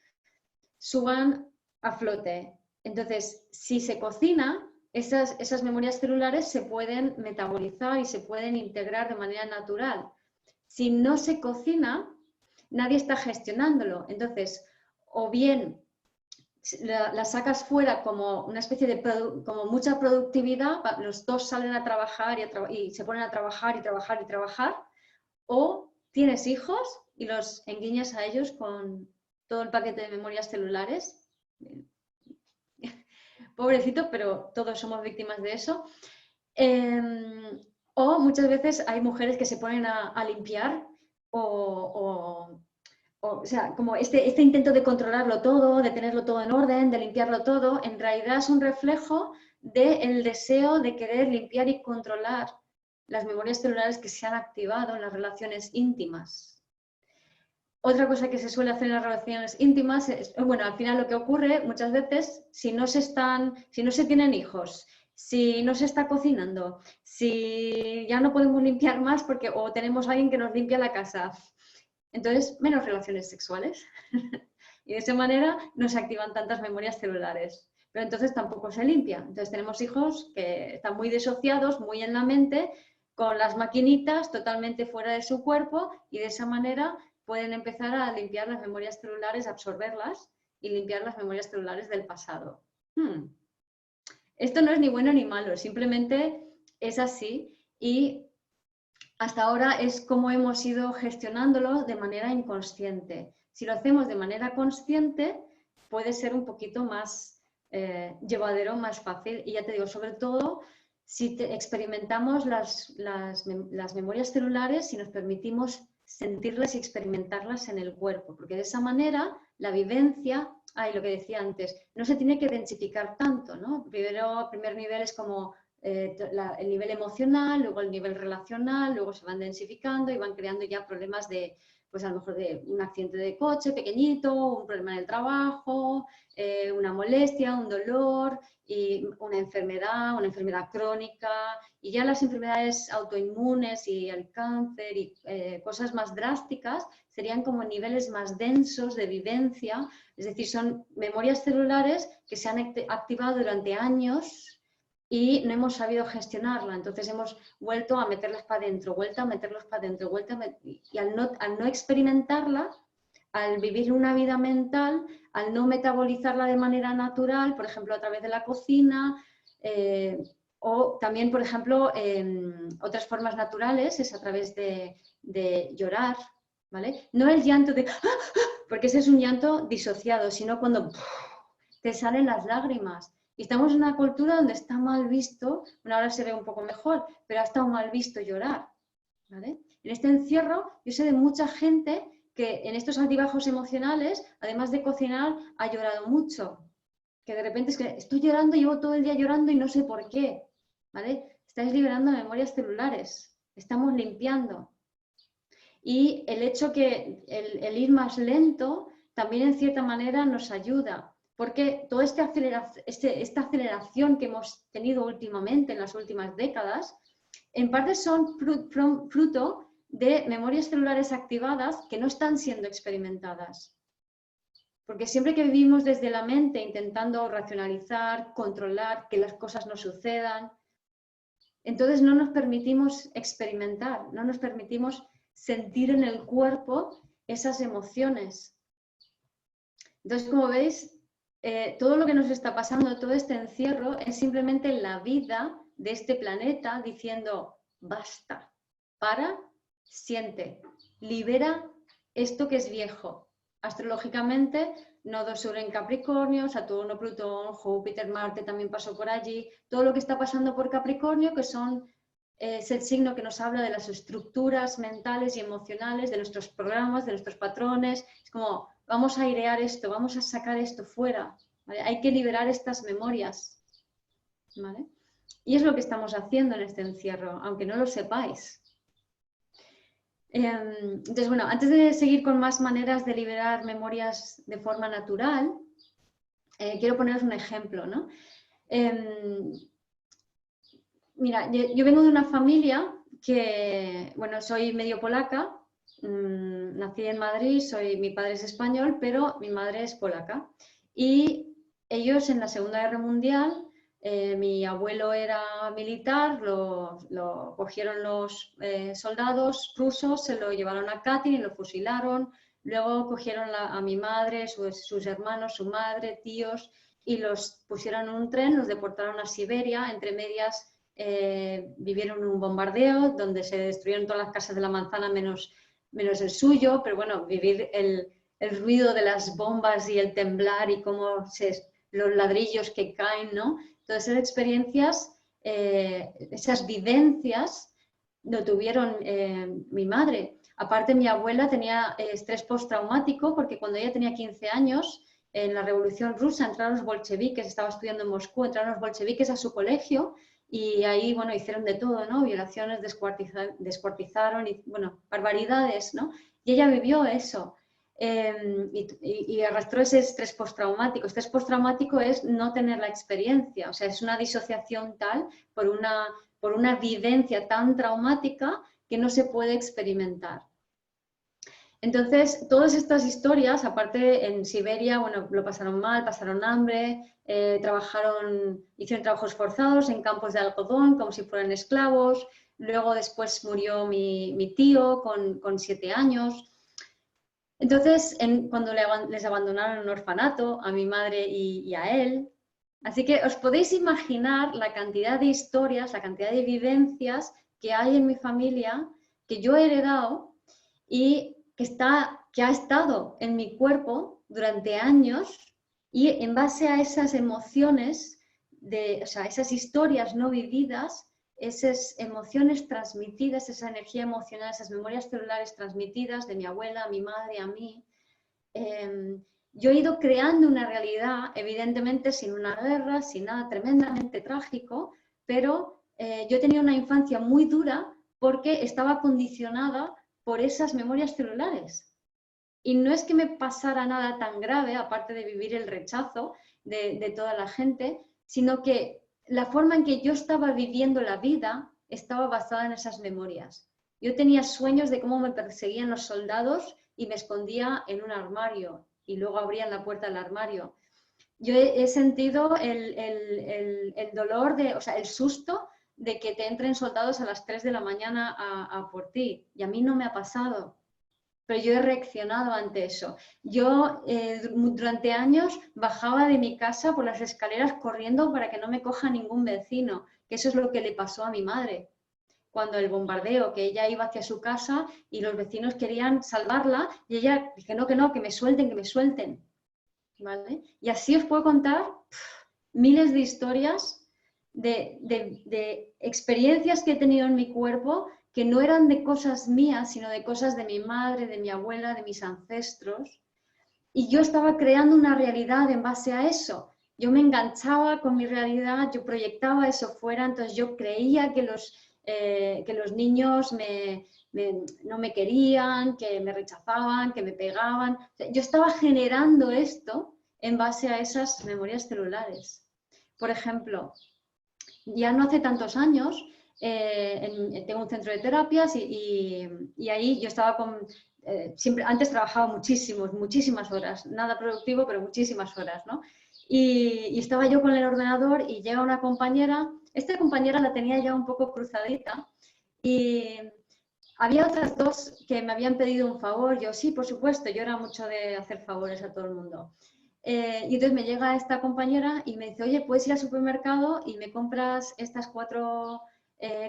suban a flote. Entonces, si se cocina, esas memorias celulares se pueden metabolizar y se pueden integrar de manera natural. Si no se cocina, nadie está gestionándolo. Entonces, o bien la sacas fuera como una especie de como mucha productividad, los dos salen a trabajar y se ponen a trabajar y trabajar y trabajar, o tienes hijos y los enguiñas a ellos con todo el paquete de memorias celulares. Pobrecito, pero todos somos víctimas de eso. O muchas veces hay mujeres que se ponen a limpiar o o sea, como este intento de controlarlo todo, de tenerlo todo en orden, de limpiarlo todo, en realidad es un reflejo del deseo de querer limpiar y controlar las memorias celulares que se han activado en las relaciones íntimas. Otra cosa que se suele hacer en las relaciones íntimas es, bueno, al final lo que ocurre muchas veces, si no se tienen hijos, si no se está cocinando, si ya no podemos limpiar más porque o tenemos a alguien que nos limpia la casa, entonces menos relaciones sexuales. Y de esa manera no se activan tantas memorias celulares. Pero entonces tampoco se limpia. Entonces tenemos hijos que están muy disociados, muy en la mente, con las maquinitas totalmente fuera de su cuerpo y de esa manera pueden empezar a limpiar las memorias celulares, absorberlas y limpiar las memorias celulares del pasado. Esto no es ni bueno ni malo, simplemente es así y hasta ahora es como hemos ido gestionándolo de manera inconsciente. Si lo hacemos de manera consciente, puede ser un poquito más llevadero, más fácil. Y ya te digo, sobre todo si experimentamos las memorias celulares, si nos permitimos sentirlas y experimentarlas en el cuerpo, porque de esa manera la vivencia, lo que decía antes, no se tiene que densificar tanto, ¿no? Primero, primer nivel es como el nivel emocional, luego el nivel relacional, luego se van densificando y van creando ya problemas de, pues a lo mejor de un accidente de coche pequeñito, un problema en el trabajo, una molestia, un dolor y una enfermedad crónica y ya las enfermedades autoinmunes y el cáncer y cosas más drásticas serían como niveles más densos de vivencia, es decir, son memorias celulares que se han activado durante años y no hemos sabido gestionarla, entonces hemos vuelto a meterlas para adentro, vuelta a meterlos para adentro, y al no experimentarla, al vivir una vida mental, al no metabolizarla de manera natural, por ejemplo, a través de la cocina, o también, por ejemplo, otras formas naturales es a través de llorar, ¿vale? No el llanto de... porque ese es un llanto disociado, sino cuando te salen las lágrimas. Y estamos en una cultura donde está mal visto, bueno, ahora se ve un poco mejor, pero ha estado mal visto llorar, ¿vale? En este encierro, yo sé de mucha gente que en estos altibajos emocionales, además de cocinar, ha llorado mucho. Que de repente es que estoy llorando, llevo todo el día llorando y no sé por qué, ¿vale? Estáis liberando memorias celulares, estamos limpiando. Y el hecho que el ir más lento también en cierta manera nos ayuda. Porque toda esta aceleración que hemos tenido últimamente, en las últimas décadas, en parte son fruto de memorias celulares activadas que no están siendo experimentadas. Porque siempre que vivimos desde la mente intentando racionalizar, controlar, que las cosas no sucedan, entonces no nos permitimos experimentar, no nos permitimos sentir en el cuerpo esas emociones. Entonces, como veis, todo lo que nos está pasando, todo este encierro, es simplemente la vida de este planeta diciendo, basta, para, siente, libera esto que es viejo. Astrológicamente, Nodo Sur en Capricornio, Saturno, Plutón, Júpiter, Marte también pasó por allí. Todo lo que está pasando por Capricornio, que es el signo que nos habla de las estructuras mentales y emocionales, de nuestros programas, de nuestros patrones. Es como, vamos a airear esto, vamos a sacar esto fuera, ¿vale? Hay que liberar estas memorias, ¿vale? Y es lo que estamos haciendo en este encierro, aunque no lo sepáis. Entonces, bueno, antes de seguir con más maneras de liberar memorias de forma natural, quiero poneros un ejemplo, ¿no? Mira, yo vengo de una familia que, bueno, soy medio polaca, nací en Madrid, mi padre es español, pero mi madre es polaca. Y ellos en la Segunda Guerra Mundial, mi abuelo era militar, lo cogieron los soldados rusos, se lo llevaron a Katyn y lo fusilaron. Luego cogieron a mi madre, sus hermanos, su madre, tíos, y los pusieron en un tren, los deportaron a Siberia, entre medias. Vivieron un bombardeo donde se destruyeron todas las casas de la manzana menos el suyo, pero bueno, vivir el ruido de las bombas y el temblar y cómo los ladrillos que caen, ¿no? Todas esas experiencias, esas vivencias lo tuvieron mi madre. Aparte, mi abuela tenía estrés postraumático porque cuando ella tenía 15 años, en la Revolución Rusa entraron los bolcheviques, estaba estudiando en Moscú, entraron los bolcheviques a su colegio y ahí, bueno, hicieron de todo, ¿no? Violaciones, descuartizaron y, bueno, barbaridades, ¿no? Y ella vivió eso. Y arrastró ese estrés postraumático. Estrés postraumático es no tener la experiencia, o sea, es una disociación tal por una vivencia tan traumática que no se puede experimentar. Entonces, todas estas historias, aparte en Siberia, bueno, lo pasaron mal, pasaron hambre, hicieron trabajos forzados en campos de algodón como si fueran esclavos. Luego después murió mi tío con 7 años. Entonces, cuando les abandonaron en un orfanato, a mi madre y a él. Así que os podéis imaginar la cantidad de historias, la cantidad de vivencias que hay en mi familia, que yo he heredado y que ha estado en mi cuerpo durante años, y en base a esas emociones, o sea, esas historias no vividas, esas emociones transmitidas, esa energía emocional, esas memorias celulares transmitidas de mi abuela, a mi madre, a mí, yo he ido creando una realidad, evidentemente sin una guerra, sin nada tremendamente trágico, pero yo he tenido una infancia muy dura porque estaba condicionada por esas memorias celulares. Y no es que me pasara nada tan grave, aparte de vivir el rechazo de toda la gente, sino que la forma en que yo estaba viviendo la vida estaba basada en esas memorias. Yo tenía sueños de cómo me perseguían los soldados y me escondía en un armario y luego abrían la puerta del armario. Yo he sentido el dolor, o sea, el susto de que te entren soldados a las 3 de la mañana a por ti, y a mí no me ha pasado, pero yo he reaccionado ante eso. Yo durante años bajaba de mi casa por las escaleras corriendo para que no me coja ningún vecino, que eso es lo que le pasó a mi madre cuando el bombardeo, que ella iba hacia su casa y los vecinos querían salvarla y ella dije, no, que me suelten, que me suelten. ¿Vale? Y así os puedo contar miles de historias de experiencias que he tenido en mi cuerpo que no eran de cosas mías, sino de cosas de mi madre, de mi abuela, de mis ancestros. Y yo estaba creando una realidad en base a eso. Yo me enganchaba con mi realidad, yo proyectaba eso fuera, entonces yo creía que los niños no me querían, que me rechazaban, que me pegaban. O sea, yo estaba generando esto en base a esas memorias celulares. Por ejemplo, ya no hace tantos años, tengo un centro de terapias y ahí yo estaba antes trabajaba muchísimas horas, nada productivo, pero muchísimas horas, ¿no? Y estaba yo con el ordenador y llega una compañera, esta compañera la tenía ya un poco cruzadita y había otras dos que me habían pedido un favor. Yo sí, por supuesto, yo era mucho de hacer favores a todo el mundo. Y entonces me llega esta compañera y me dice, oye, ¿puedes ir al supermercado y me compras estas 4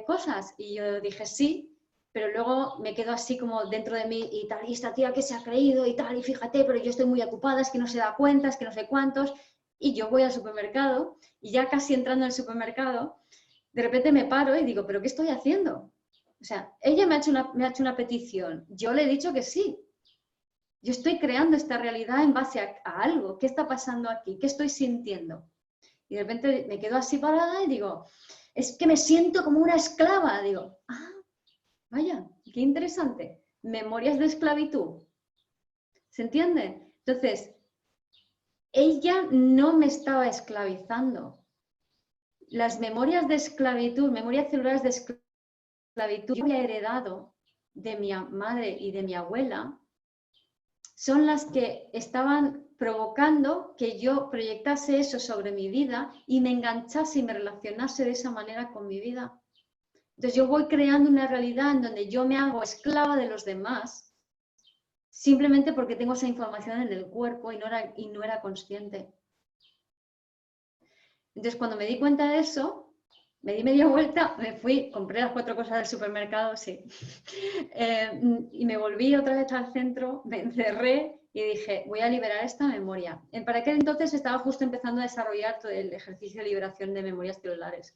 cosas? Y yo dije, sí, pero luego me quedo así como dentro de mí y tal, y esta tía que se ha creído y tal, y fíjate, pero yo estoy muy ocupada, es que no se da cuenta, es que no sé cuántos. Y yo voy al supermercado y ya casi entrando al supermercado, de repente me paro y digo, ¿pero qué estoy haciendo? O sea, ella me ha hecho una petición, yo le he dicho que sí. Yo estoy creando esta realidad en base a algo. ¿Qué está pasando aquí? ¿Qué estoy sintiendo? Y de repente me quedo así parada y digo, es que me siento como una esclava. Digo, vaya, qué interesante. Memorias de esclavitud. ¿Se entiende? Entonces, ella no me estaba esclavizando. Las memorias de esclavitud, memorias celulares de esclavitud que yo había heredado de mi madre y de mi abuela, son las que estaban provocando que yo proyectase eso sobre mi vida y me enganchase y me relacionase de esa manera con mi vida. Entonces yo voy creando una realidad en donde yo me hago esclava de los demás simplemente porque tengo esa información en el cuerpo y no era consciente. Entonces cuando me di cuenta de eso, me di media vuelta, me fui, compré las 4 cosas del supermercado, sí, y me volví otra vez al centro, me encerré y dije, voy a liberar esta memoria. Para aquel entonces estaba justo empezando a desarrollar todo el ejercicio de liberación de memorias celulares.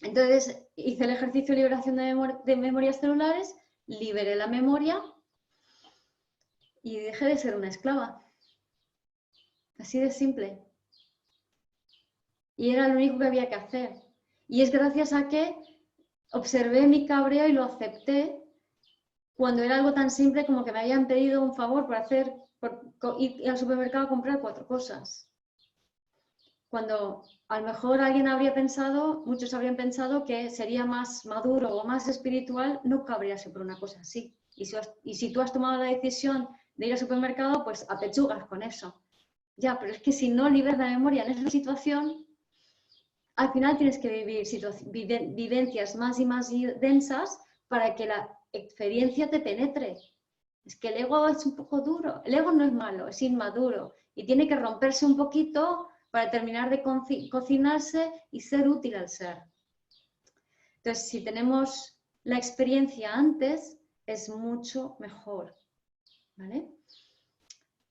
Entonces hice el ejercicio de liberación de memorias celulares liberé la memoria y dejé de ser una esclava. Así de simple. Y era lo único que había que hacer. Y es gracias a que observé mi cabreo y lo acepté cuando era algo tan simple como que me habían pedido un favor por ir al supermercado a comprar 4 cosas. Cuando a lo mejor alguien habría pensado, muchos habrían pensado que sería más maduro o más espiritual no cabrearse por una cosa así. Y si tú has tomado la decisión de ir al supermercado, pues apechugas con eso. Ya, pero es que si no liberas la memoria en esa situación, al final tienes que vivir vivencias más y más densas para que la experiencia te penetre. Es que el ego es un poco duro. El ego no es malo, es inmaduro. Y tiene que romperse un poquito para terminar de cocinarse y ser útil al ser. Entonces, si tenemos la experiencia antes, es mucho mejor. ¿Vale?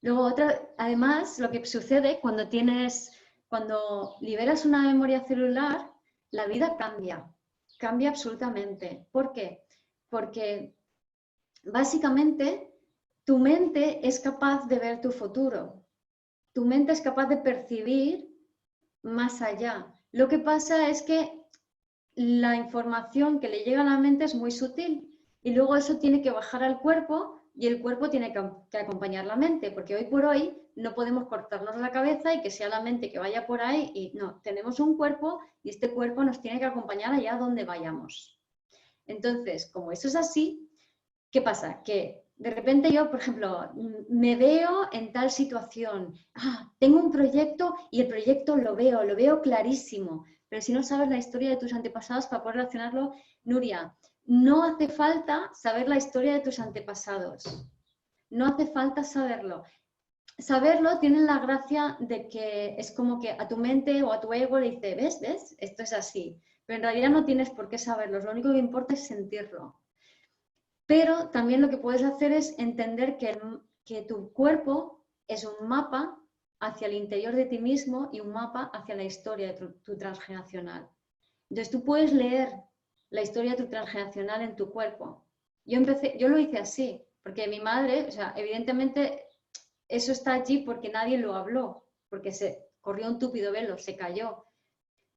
Luego, además, lo que sucede cuando liberas una memoria celular, la vida cambia absolutamente. ¿Por qué? Porque básicamente tu mente es capaz de ver tu futuro, tu mente es capaz de percibir más allá. Lo que pasa es que la información que le llega a la mente es muy sutil y luego eso tiene que bajar al cuerpo y el cuerpo tiene que acompañar la mente, porque hoy por hoy no podemos cortarnos la cabeza y que sea la mente que vaya por ahí, y no, tenemos un cuerpo y este cuerpo nos tiene que acompañar allá donde vayamos. Entonces, como eso es así, ¿qué pasa? Que de repente yo, por ejemplo, me veo en tal situación, tengo un proyecto y el proyecto lo veo clarísimo, pero si no sabes la historia de tus antepasados para poder relacionarlo, Nuria, no hace falta saber la historia de tus antepasados. No hace falta saberlo. Saberlo tiene la gracia de que es como que a tu mente o a tu ego le dice, ¿ves? Esto es así. Pero en realidad no tienes por qué saberlo. Lo único que importa es sentirlo. Pero también lo que puedes hacer es entender que tu cuerpo es un mapa hacia el interior de ti mismo y un mapa hacia la historia de tu transgeneracional. Entonces tú puedes leer la historia de tu transgeneracional en tu cuerpo. Yo lo hice así, porque mi madre, o sea, evidentemente eso está allí porque nadie lo habló, porque se corrió un túpido velo, se cayó.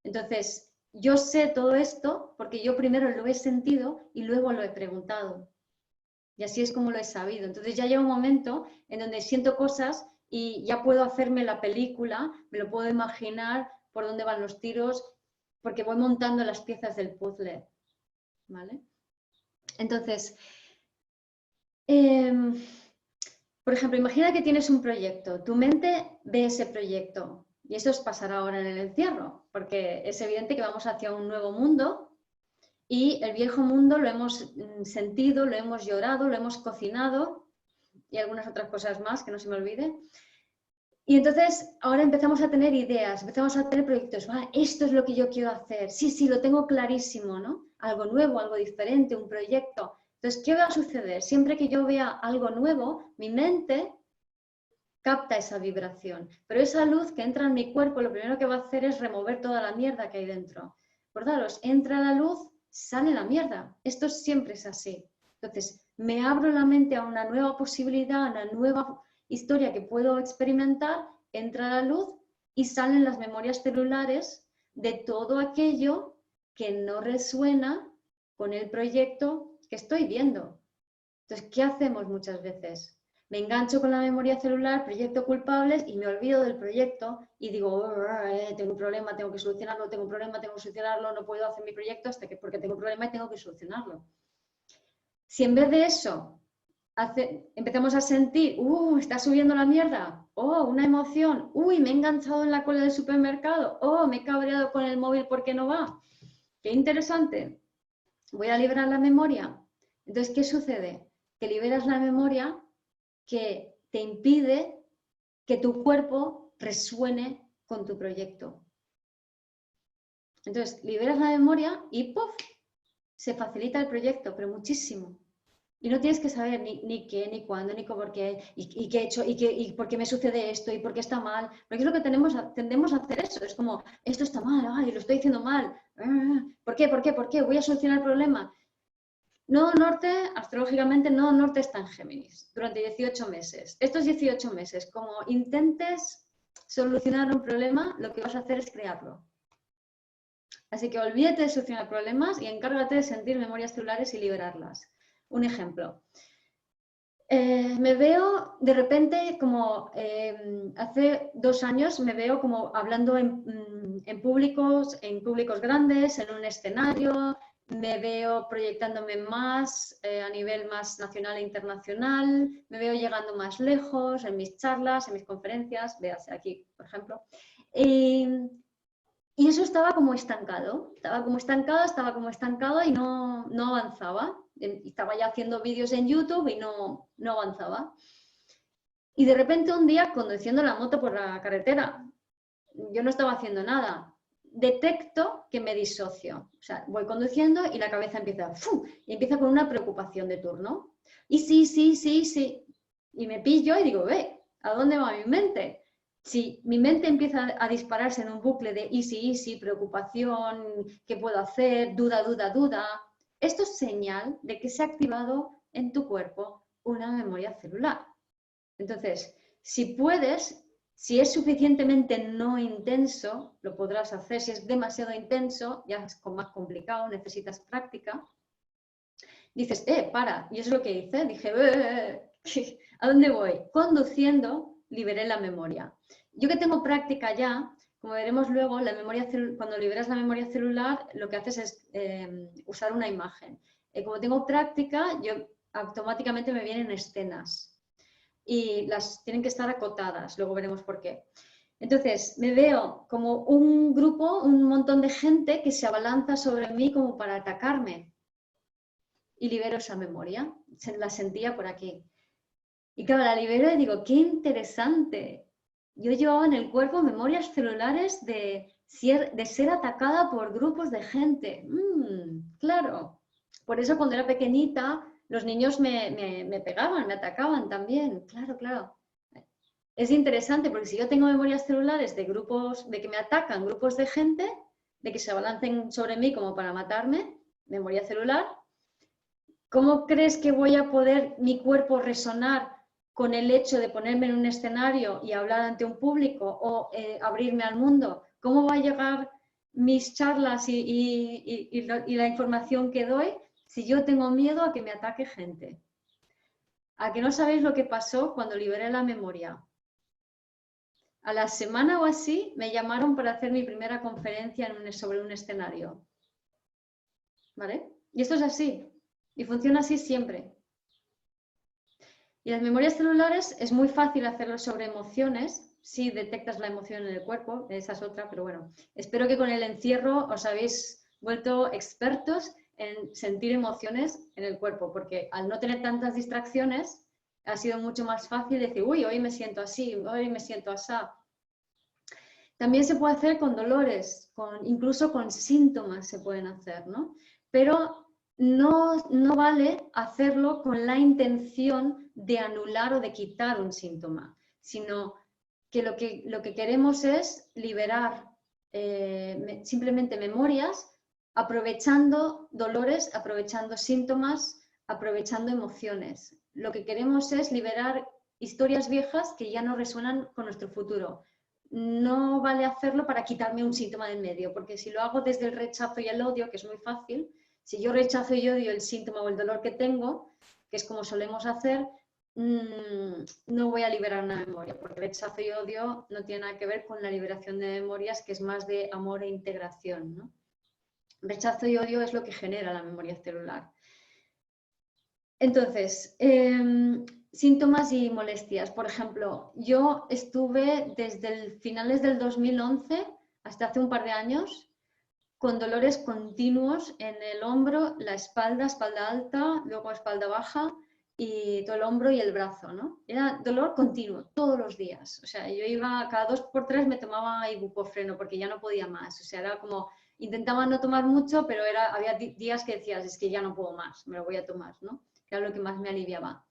Entonces, yo sé todo esto porque yo primero lo he sentido y luego lo he preguntado. Y así es como lo he sabido. Entonces ya llega un momento en donde siento cosas y ya puedo hacerme la película, me lo puedo imaginar por dónde van los tiros, porque voy montando las piezas del puzzle. ¿Vale? Entonces, por ejemplo, imagina que tienes un proyecto, tu mente ve ese proyecto y eso os pasará ahora en el encierro, porque es evidente que vamos hacia un nuevo mundo y el viejo mundo lo hemos sentido, lo hemos llorado, lo hemos cocinado y algunas otras cosas más que no se me olvide. Y entonces ahora empezamos a tener ideas, empezamos a tener proyectos. Esto es lo que yo quiero hacer. Sí, lo tengo clarísimo, ¿no? Algo nuevo, algo diferente, un proyecto. Entonces, ¿qué va a suceder? Siempre que yo vea algo nuevo, mi mente capta esa vibración. Pero esa luz que entra en mi cuerpo, lo primero que va a hacer es remover toda la mierda que hay dentro. Acordaros, entra la luz, sale la mierda. Esto siempre es así. Entonces, me abro la mente a una nueva posibilidad, a una nueva historia que puedo experimentar, entra la luz y salen las memorias celulares de todo aquello que no resuena con el proyecto que estoy viendo. Entonces, ¿qué hacemos muchas veces? Me engancho con la memoria celular, proyecto culpables y me olvido del proyecto y digo, tengo un problema, tengo que solucionarlo, tengo un problema, tengo que solucionarlo, no puedo hacer mi proyecto porque tengo un problema y tengo que solucionarlo. Si en vez de eso empezamos a sentir, está subiendo la mierda, una emoción, me he enganchado en la cola del supermercado, me he cabreado con el móvil porque no va, qué interesante, voy a liberar la memoria. Entonces, ¿qué sucede? Que liberas la memoria que te impide que tu cuerpo resuene con tu proyecto. Entonces, liberas la memoria y ¡puf! Se facilita el proyecto, pero muchísimo. Y no tienes que saber ni qué, ni cuándo, ni por qué, y qué he hecho, y por qué me sucede esto, y por qué está mal. Porque es lo que tendemos a hacer eso. Es como, esto está mal, lo estoy diciendo mal. ¿Por qué? Voy a solucionar el problema. Nodo norte, astrológicamente, nodo norte está en Géminis durante 18 meses. Estos 18 meses, como intentes solucionar un problema, lo que vas a hacer es crearlo. Así que olvídate de solucionar problemas y encárgate de sentir memorias celulares y liberarlas. Un ejemplo. Me veo de repente como hace 2 años me veo como hablando en públicos grandes, en un escenario, me veo proyectándome más a nivel más nacional e internacional, me veo llegando más lejos en mis charlas, en mis conferencias, véase aquí, por ejemplo. Y eso estaba como estancado y no avanzaba. Estaba ya haciendo vídeos en YouTube y no avanzaba. Y de repente un día, conduciendo la moto por la carretera, yo no estaba haciendo nada. Detecto que me disocio. O sea, voy conduciendo y la cabeza empieza, ¡fum! Y empieza con una preocupación de turno. Y sí. Y me pillo y digo, ve, ¿a dónde va mi mente? Si mi mente empieza a dispararse en un bucle de easy, preocupación, ¿qué puedo hacer? Duda. Esto es señal de que se ha activado en tu cuerpo una memoria celular. Entonces, si puedes, si es suficientemente no intenso, lo podrás hacer. Si es demasiado intenso, ya es más complicado, necesitas práctica. Dices, para, y eso es lo que hice. Dije, ¿a dónde voy? Conduciendo, liberé la memoria. Yo que tengo práctica ya, como veremos luego, cuando liberas la memoria celular, lo que haces es usar una imagen. Como tengo práctica, yo automáticamente me vienen escenas y las tienen que estar acotadas, luego veremos por qué. Entonces, me veo como un grupo, un montón de gente que se abalanza sobre mí como para atacarme y libero esa memoria, la sentía por aquí. Y claro, la libero y digo, qué interesante. Yo llevaba en el cuerpo memorias celulares de ser atacada por grupos de gente. Claro. Por eso cuando era pequeñita, los niños me pegaban, me atacaban también. Claro. Es interesante porque si yo tengo memorias celulares de grupos, de que me atacan grupos de gente, de que se abalancen sobre mí como para matarme, memoria celular, ¿cómo crees que voy a poder mi cuerpo resonar con el hecho de ponerme en un escenario y hablar ante un público o abrirme al mundo? ¿Cómo va a llegar mis charlas y la información que doy si yo tengo miedo a que me ataque gente? ¿A que no sabéis lo que pasó cuando liberé la memoria? A la semana o así me llamaron para hacer mi primera conferencia sobre un escenario. ¿Vale? Y esto es así. Y funciona así siempre. Y las memorias celulares es muy fácil hacerlo sobre emociones, si detectas la emoción en el cuerpo, esa es otra, pero bueno, espero que con el encierro os habéis vuelto expertos en sentir emociones en el cuerpo, porque al no tener tantas distracciones ha sido mucho más fácil decir, uy, hoy me siento así, hoy me siento así. También se puede hacer con dolores, incluso con síntomas se pueden hacer, ¿no? Pero no vale hacerlo con la intención de anular o de quitar un síntoma, sino que lo que queremos es liberar simplemente memorias, aprovechando dolores, aprovechando síntomas, aprovechando emociones. Lo que queremos es liberar historias viejas que ya no resuenan con nuestro futuro. No vale hacerlo para quitarme un síntoma del medio, porque si lo hago desde el rechazo y el odio, que es muy fácil, si yo rechazo y odio el síntoma o el dolor que tengo, que es como solemos hacer, no voy a liberar una memoria, porque rechazo y odio no tiene nada que ver con la liberación de memorias, que es más de amor e integración, ¿no? Rechazo y odio es lo que genera la memoria celular. Entonces, síntomas y molestias. Por ejemplo, yo estuve desde finales del 2011 hasta hace un par de años con dolores continuos en el hombro, la espalda alta, luego espalda baja y todo el hombro y el brazo, ¿no? Era dolor continuo, todos los días. O sea, yo iba cada 2 por 3 me tomaba ibuprofeno porque ya no podía más. O sea, era como, intentaba no tomar mucho, pero había días que decías, es que ya no puedo más, me lo voy a tomar, ¿no? Que era lo que más me aliviaba.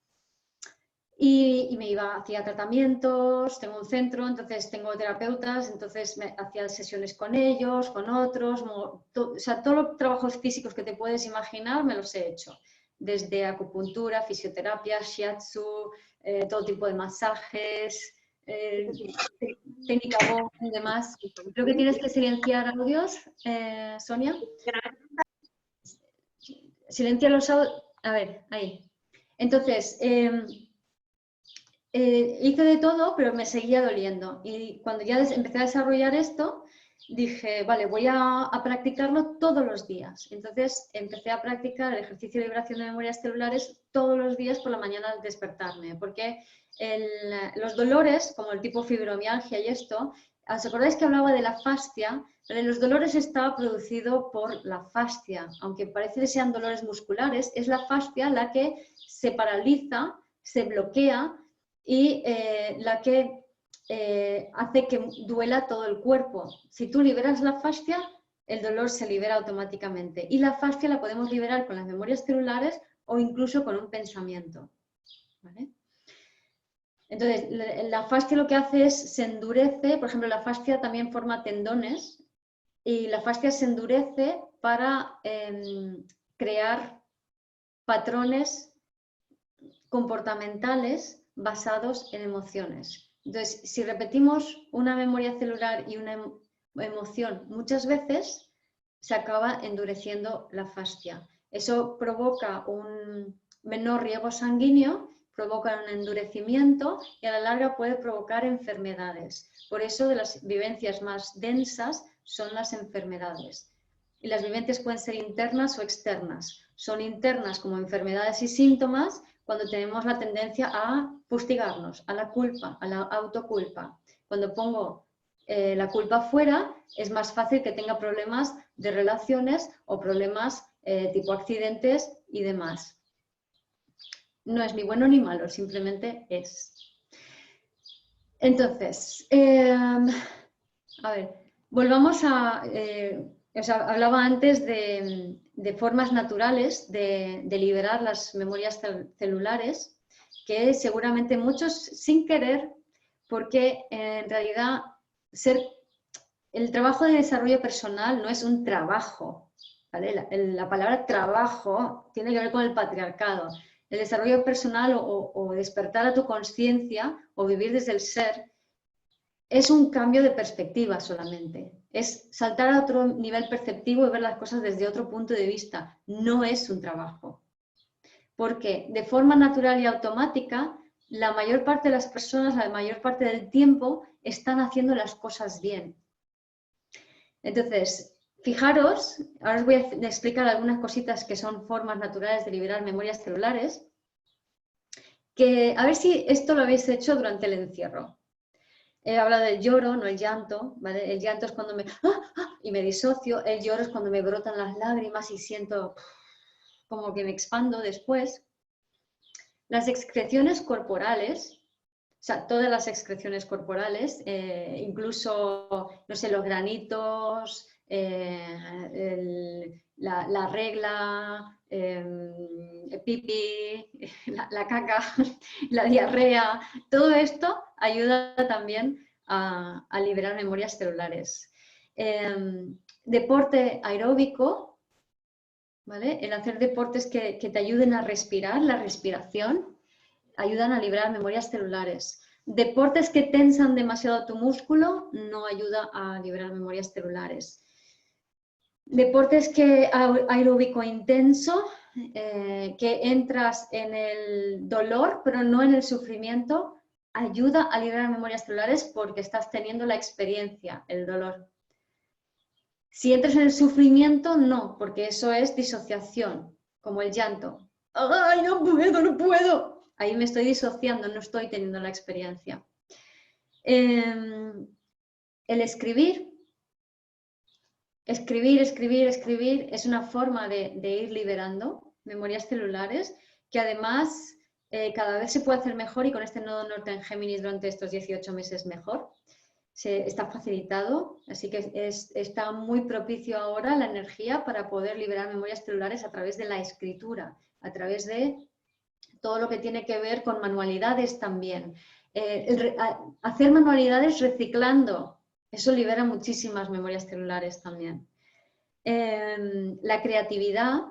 Y me iba, hacía tratamientos, tengo un centro, entonces tengo terapeutas, entonces me hacía sesiones con ellos, con otros, o sea, todos los trabajos físicos que te puedes imaginar me los he hecho. desde acupuntura, fisioterapia, shiatsu, todo tipo de masajes, técnica voz y demás. Creo que tienes que silenciar audios, Sonia. Silencia los audios. A ver, ahí. Entonces, hice de todo, pero me seguía doliendo. Y cuando ya empecé a desarrollar esto, dije, vale, voy a practicarlo todos los días. Entonces empecé a practicar el ejercicio de liberación de memorias celulares todos los días por la mañana al despertarme, porque los dolores, como el tipo fibromialgia y esto, ¿os acordáis que hablaba de la fascia? Los dolores está producido por la fascia, aunque parece que sean dolores musculares, es la fascia la que se paraliza, se bloquea y la que hace que duela todo el cuerpo. Si tú liberas la fascia, el dolor se libera automáticamente. Y la fascia la podemos liberar con las memorias celulares o incluso con un pensamiento. ¿Vale? Entonces, la fascia lo que hace es, se endurece, por ejemplo, la fascia también forma tendones y la fascia se endurece para crear patrones comportamentales basados en emociones. Entonces, si repetimos una memoria celular y una emoción muchas veces, se acaba endureciendo la fascia. Eso provoca un menor riego sanguíneo, provoca un endurecimiento y a la larga puede provocar enfermedades. Por eso de las vivencias más densas son las enfermedades. Y las vivencias pueden ser internas o externas. Son internas como enfermedades y síntomas cuando tenemos la tendencia a fustigarnos, a la culpa, a la autoculpa. Cuando pongo la culpa fuera, es más fácil que tenga problemas de relaciones o problemas tipo accidentes y demás. No es ni bueno ni malo, simplemente es. Entonces, a ver, volvamos a... hablaba antes de formas naturales de liberar las memorias celulares, que seguramente muchos sin querer, porque en realidad el trabajo de desarrollo personal no es un trabajo, ¿vale? La palabra trabajo tiene que ver con el patriarcado. El desarrollo personal o despertar a tu conciencia o vivir desde el ser es un cambio de perspectiva solamente. Es saltar a otro nivel perceptivo y ver las cosas desde otro punto de vista. No es un trabajo. Porque de forma natural y automática, la mayor parte de las personas, la mayor parte del tiempo, están haciendo las cosas bien. Entonces, fijaros, ahora os voy a explicar algunas cositas que son formas naturales de liberar memorias celulares, que a ver si esto lo habéis hecho durante el encierro. He hablado del lloro, no el llanto, ¿vale? El llanto es cuando me... y me disocio, el lloro es cuando me brotan las lágrimas y siento como que me expando después. Las excreciones corporales, o sea, todas las excreciones corporales, incluso, no sé, los granitos, la regla, el pipí, la caca, la diarrea, todo esto ayuda también a liberar memorias celulares. Deporte aeróbico, ¿vale? El hacer deportes que te ayuden a respirar, la respiración, ayudan a liberar memorias celulares. Deportes que tensan demasiado tu músculo no ayuda a liberar memorias celulares. Deportes aeróbico intenso, que entras en el dolor pero no en el sufrimiento, ayuda a liberar memorias celulares porque estás teniendo la experiencia, el dolor. Si entras en el sufrimiento, no, porque eso es disociación, como el llanto. ¡Ay, no puedo, no puedo! Ahí me estoy disociando, no estoy teniendo la experiencia. El escribir es una forma de ir liberando memorias celulares que además cada vez se puede hacer mejor y con este nodo norte en Géminis durante estos 18 meses mejor. Está facilitado, así que está muy propicio ahora la energía para poder liberar memorias celulares a través de la escritura, a través de todo lo que tiene que ver con manualidades también. Hacer manualidades reciclando, eso libera muchísimas memorias celulares también. La creatividad,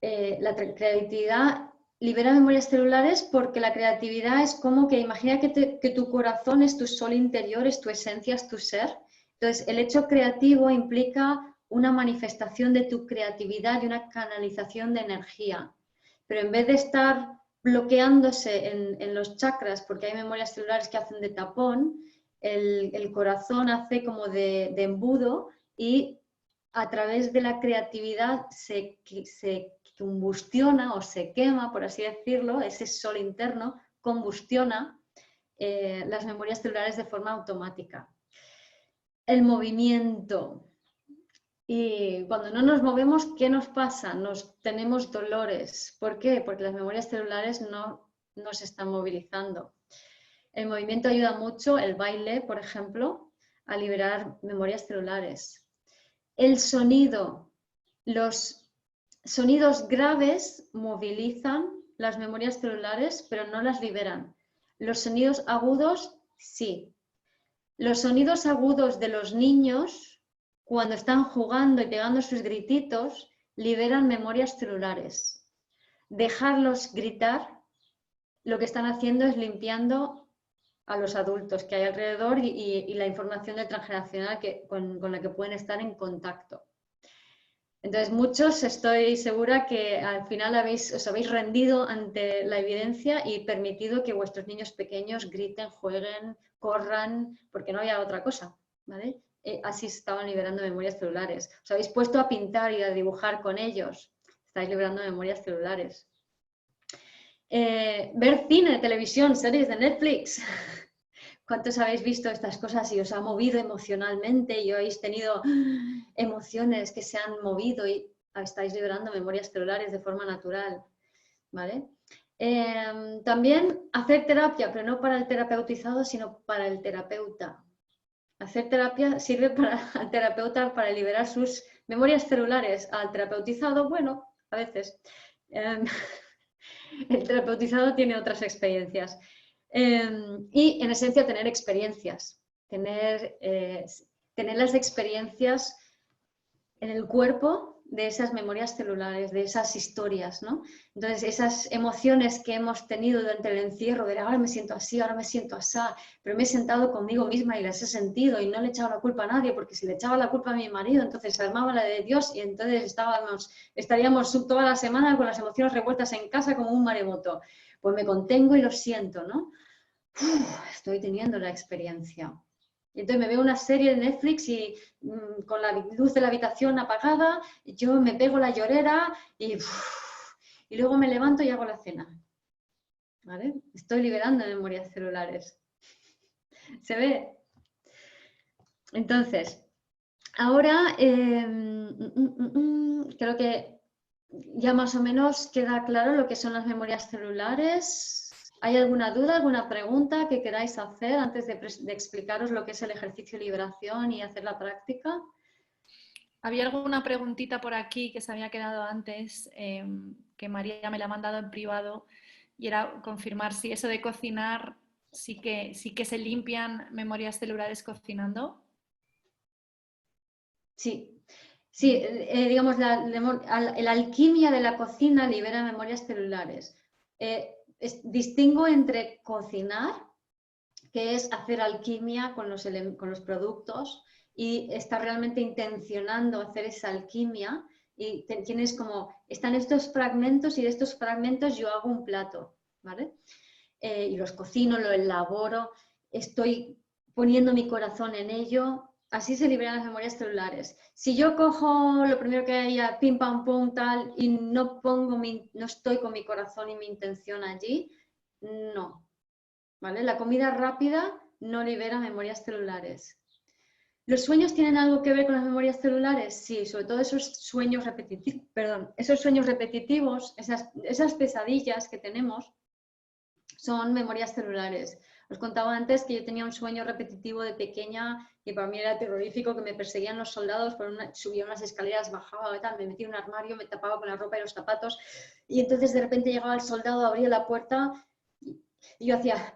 la creatividad libera memorias celulares porque la creatividad es como que imagina que tu corazón es tu sol interior, es tu esencia, es tu ser. Entonces, el hecho creativo implica una manifestación de tu creatividad y una canalización de energía. Pero en vez de estar bloqueándose en los chakras, porque hay memorias celulares que hacen de tapón, el corazón hace como de embudo y a través de la creatividad se combustiona o se quema, por así decirlo, ese sol interno combustiona las memorias celulares de forma automática. El movimiento. Y cuando no nos movemos, ¿qué nos pasa? Tenemos dolores. ¿Por qué? Porque las memorias celulares no se están movilizando. El movimiento ayuda mucho, el baile, por ejemplo, a liberar memorias celulares. El sonido. Los sonidos graves movilizan las memorias celulares, pero no las liberan. Los sonidos agudos, sí. Los sonidos agudos de los niños, cuando están jugando y pegando sus grititos, liberan memorias celulares. Dejarlos gritar, lo que están haciendo es limpiando a los adultos que hay alrededor y la información del transgeneracional con la que pueden estar en contacto. Entonces, muchos estoy segura que al final os habéis rendido ante la evidencia y permitido que vuestros niños pequeños griten, jueguen, corran, porque no había otra cosa, ¿vale? Así estaban liberando memorias celulares. Os habéis puesto a pintar y a dibujar con ellos. Estáis liberando memorias celulares. Ver cine, televisión, series de Netflix. ¿Cuántos habéis visto estas cosas y os ha movido emocionalmente y habéis tenido emociones que se han movido y estáis liberando memorias celulares de forma natural? ¿Vale? También hacer terapia, pero no para el terapeutizado, sino para el terapeuta. Hacer terapia sirve al terapeuta para liberar sus memorias celulares. Al terapeutizado, bueno, a veces. El terapeutizado tiene otras experiencias. Y en esencia tener experiencias, tener las experiencias en el cuerpo de esas memorias celulares, de esas historias, ¿no? Entonces esas emociones que hemos tenido durante el encierro, de ahora me siento así, ahora me siento así, pero me he sentado conmigo misma y las he sentido y no le he echado la culpa a nadie, porque si le echaba la culpa a mi marido, entonces se armaba la de Dios y entonces estaríamos toda la semana con las emociones revueltas en casa como un maremoto. Pues me contengo y lo siento, ¿no? Estoy teniendo la experiencia. Y entonces me veo una serie de Netflix y con la luz de la habitación apagada, yo me pego la llorera y luego me levanto y hago la cena. ¿Vale? Estoy liberando memorias celulares. ¿Se ve? Entonces, ahora creo que ya más o menos queda claro lo que son las memorias celulares. ¿Hay alguna duda, alguna pregunta que queráis hacer antes de explicaros lo que es el ejercicio de liberación y hacer la práctica? Había alguna preguntita por aquí que se había quedado antes, que María me la ha mandado en privado, y era confirmar si eso de cocinar sí que se limpian memorias celulares cocinando. Sí. Sí, digamos, la alquimia de la cocina libera memorias celulares. Distingo entre cocinar, que es hacer alquimia con los productos y estar realmente intencionando hacer esa alquimia y tienes como, están estos fragmentos y de estos fragmentos yo hago un plato, ¿vale? Y los cocino, lo elaboro, estoy poniendo mi corazón en ello. Así se liberan las memorias celulares. Si yo cojo lo primero que haya, pim, pam, pum, tal, y no estoy con mi corazón y mi intención allí, no. ¿Vale? La comida rápida no libera memorias celulares. ¿Los sueños tienen algo que ver con las memorias celulares? Sí, sobre todo esos sueños repetitivos, esas pesadillas que tenemos son memorias celulares. Os contaba antes que yo tenía un sueño repetitivo de pequeña y para mí era terrorífico, que me perseguían los soldados, subía unas escaleras, bajaba y tal, me metía en un armario, me tapaba con la ropa y los zapatos y entonces de repente llegaba el soldado, abría la puerta y yo hacía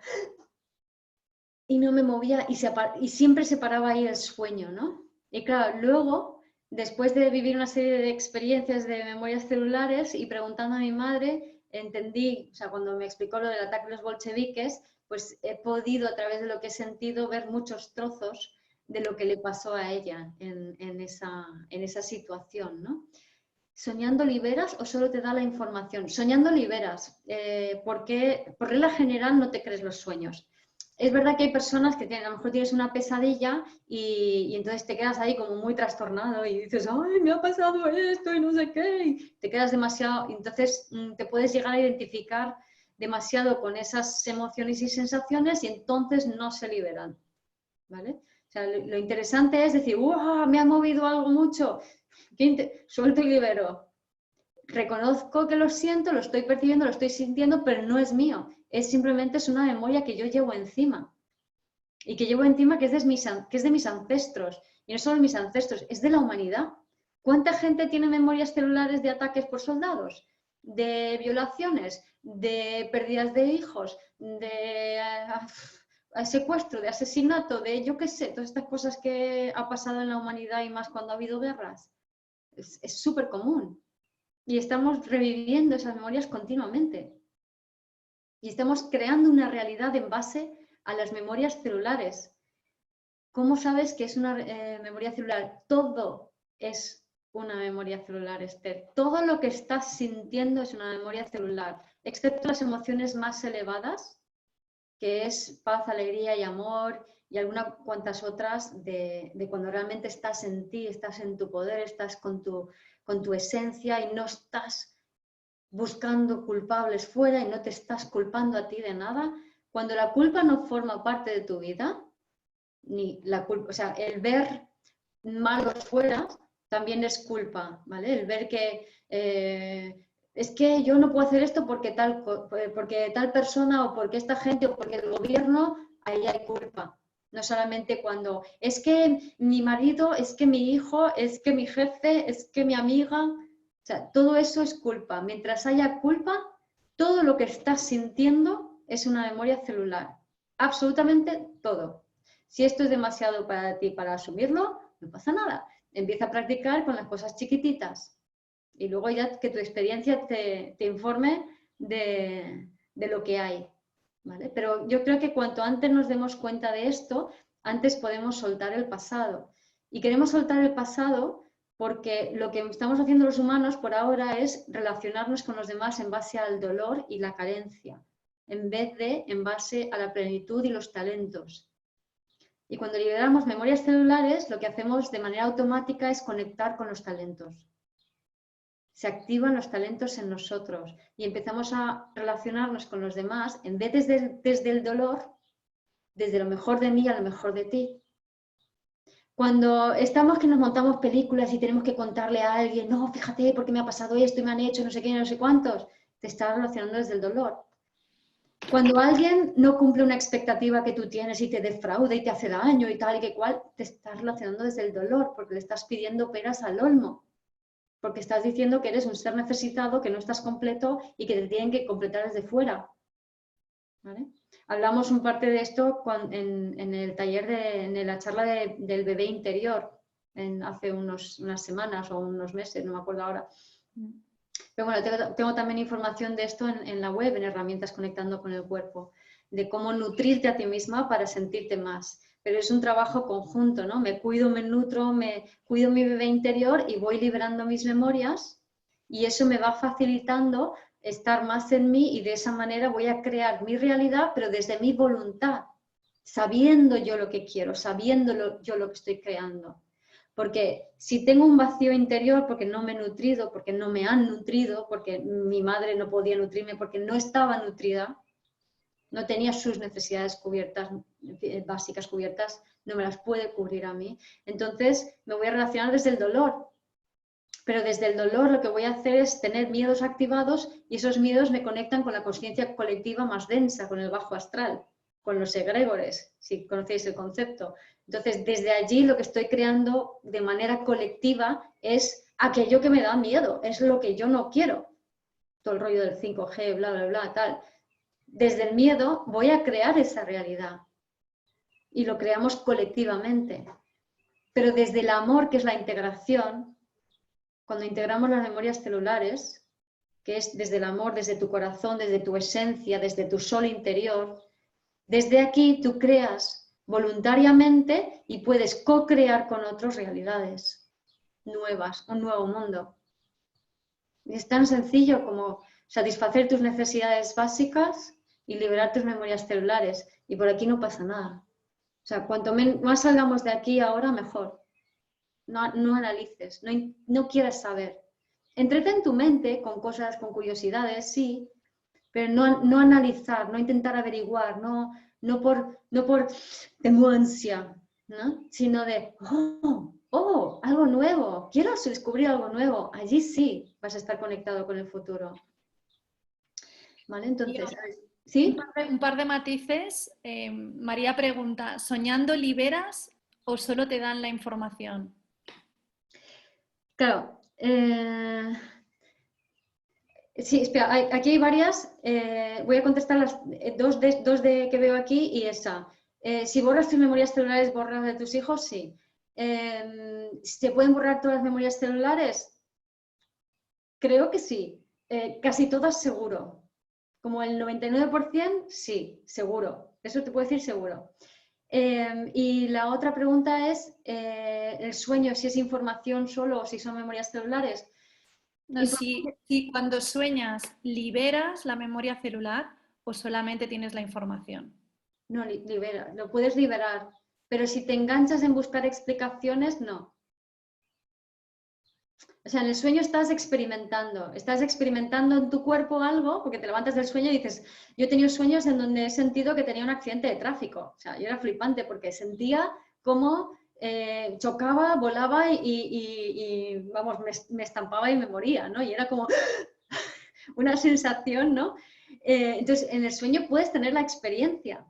y no me movía y siempre se paraba ahí el sueño, ¿no? Y claro, luego después de vivir una serie de experiencias de memorias celulares y preguntando a mi madre, entendí, o sea, cuando me explicó lo del ataque de los bolcheviques, pues he podido, a través de lo que he sentido, ver muchos trozos de lo que le pasó a ella en esa situación, ¿no? ¿Soñando liberas o solo te da la información? Soñando liberas, porque por regla general no te crees los sueños. Es verdad que hay personas que a lo mejor tienes una pesadilla y entonces te quedas ahí como muy trastornado y dices, ¡ay, me ha pasado esto y no sé qué! Y te quedas demasiado, entonces te puedes llegar a identificar demasiado con esas emociones y sensaciones y entonces no se liberan, ¿vale? O sea, lo interesante es decir, ¡wow! Me ha movido algo mucho, suelto y libero. Reconozco que lo siento, lo estoy percibiendo, lo estoy sintiendo, pero no es mío. Simplemente es una memoria que yo llevo encima. Y que llevo encima que es de mis ancestros. Y no solo de mis ancestros, es de la humanidad. ¿Cuánta gente tiene memorias celulares de ataques por soldados? De violaciones, de pérdidas de hijos, de secuestro, de asesinato, de yo qué sé, todas estas cosas que ha pasado en la humanidad y más cuando ha habido guerras. Es súper común. Y estamos reviviendo esas memorias continuamente. Y estamos creando una realidad en base a las memorias celulares. ¿Cómo sabes que es una memoria celular? Todo es una memoria celular, Esther. Todo lo que estás sintiendo es una memoria celular, excepto las emociones más elevadas, que es paz, alegría y amor, y algunas cuantas otras de cuando realmente estás en ti, estás en tu poder, estás con tu esencia y no estás buscando culpables fuera y no te estás culpando a ti de nada. Cuando la culpa no forma parte de tu vida, ni la culpa, o sea, el ver malos fuera también es culpa, ¿vale? El ver que es que yo no puedo hacer esto porque tal persona o porque esta gente o porque el gobierno, ahí hay culpa. No solamente cuando es que mi marido, es que mi hijo, es que mi jefe, es que mi amiga, o sea, todo eso es culpa. Mientras haya culpa, todo lo que estás sintiendo es una memoria celular. Absolutamente todo. Si esto es demasiado para ti para asumirlo, no pasa nada. Empieza a practicar con las cosas chiquititas y luego ya que tu experiencia te informe de lo que hay, ¿vale? Pero yo creo que cuanto antes nos demos cuenta de esto, antes podemos soltar el pasado. Y queremos soltar el pasado porque lo que estamos haciendo los humanos por ahora es relacionarnos con los demás en base al dolor y la carencia, en vez de en base a la plenitud y los talentos. Y cuando liberamos memorias celulares, lo que hacemos de manera automática es conectar con los talentos. Se activan los talentos en nosotros y empezamos a relacionarnos con los demás, en vez desde el dolor, desde lo mejor de mí a lo mejor de ti. Cuando estamos que nos montamos películas y tenemos que contarle a alguien, no, fíjate, porque me ha pasado esto y me han hecho no sé qué, no sé cuántos, te estás relacionando desde el dolor. Cuando alguien no cumple una expectativa que tú tienes y te defrauda y te hace daño y tal y que cual, te estás relacionando desde el dolor porque le estás pidiendo peras al olmo. Porque estás diciendo que eres un ser necesitado, que no estás completo y que te tienen que completar desde fuera. ¿Vale? Hablamos un parte de esto en el taller, en la charla del bebé interior, hace unas semanas o unos meses, no me acuerdo ahora. Pero bueno, tengo también información de esto en la web, en herramientas conectando con el cuerpo, de cómo nutrirte a ti misma para sentirte más. Pero es un trabajo conjunto, ¿no? Me cuido, me nutro, me cuido mi bebé interior y voy liberando mis memorias y eso me va facilitando estar más en mí y de esa manera voy a crear mi realidad, pero desde mi voluntad, sabiendo yo lo que quiero, sabiendo yo lo que estoy creando. Porque si tengo un vacío interior porque no me he nutrido, porque no me han nutrido, porque mi madre no podía nutrirme, porque no estaba nutrida, no tenía sus necesidades cubiertas, básicas cubiertas, no me las puede cubrir a mí. Entonces me voy a relacionar desde el dolor. Pero desde el dolor lo que voy a hacer es tener miedos activados y esos miedos me conectan con la conciencia colectiva más densa, con el bajo astral, con los egregores, si conocéis el concepto. Entonces, desde allí lo que estoy creando de manera colectiva es aquello que me da miedo, es lo que yo no quiero. Todo el rollo del 5G, bla, bla, bla, tal. Desde el miedo voy a crear esa realidad y lo creamos colectivamente. pero desde el amor, que es la integración, cuando integramos las memorias celulares, que es desde el amor, desde tu corazón, desde tu esencia, desde tu sol interior, desde aquí tú creas voluntariamente y puedes co-crear con otros realidades nuevas, un nuevo mundo. Y es tan sencillo como satisfacer tus necesidades básicas y liberar tus memorias celulares. Y por aquí no pasa nada. O sea, cuanto más salgamos de aquí ahora, mejor. No analices, no quieras saber. Entreten tu mente con cosas, con curiosidades, sí, pero no analizar, no intentar averiguar, no por tengo ansia, ¿no? Sino de, algo nuevo, quiero descubrir algo nuevo. Allí sí vas a estar conectado con el futuro. ¿Vale? Entonces, ¿sí? Un par de matices. María pregunta, ¿soñando liberas o solo te dan la información? Claro. Sí, espera, aquí hay varias. Voy a contestar las dos que veo aquí y esa. Si borras tus memorias celulares, ¿borras de tus hijos? Sí. ¿Se pueden borrar todas las memorias celulares? Creo que sí. Casi todas seguro. Como el 99%, sí, seguro. Eso te puedo decir seguro. Y la otra pregunta es, ¿el sueño si es información solo o si son memorias celulares? No, si cuando sueñas liberas la memoria celular o solamente tienes la información. No, libera, lo puedes liberar, pero si te enganchas en buscar explicaciones, no. O sea, en el sueño estás experimentando en tu cuerpo algo, porque te levantas del sueño y dices, yo he tenido sueños en donde he sentido que tenía un accidente de tráfico. O sea, yo era flipante porque sentía cómo chocaba, volaba y vamos, me estampaba y me moría, ¿no? Y era como una sensación, ¿no? Entonces, en el sueño puedes tener la experiencia.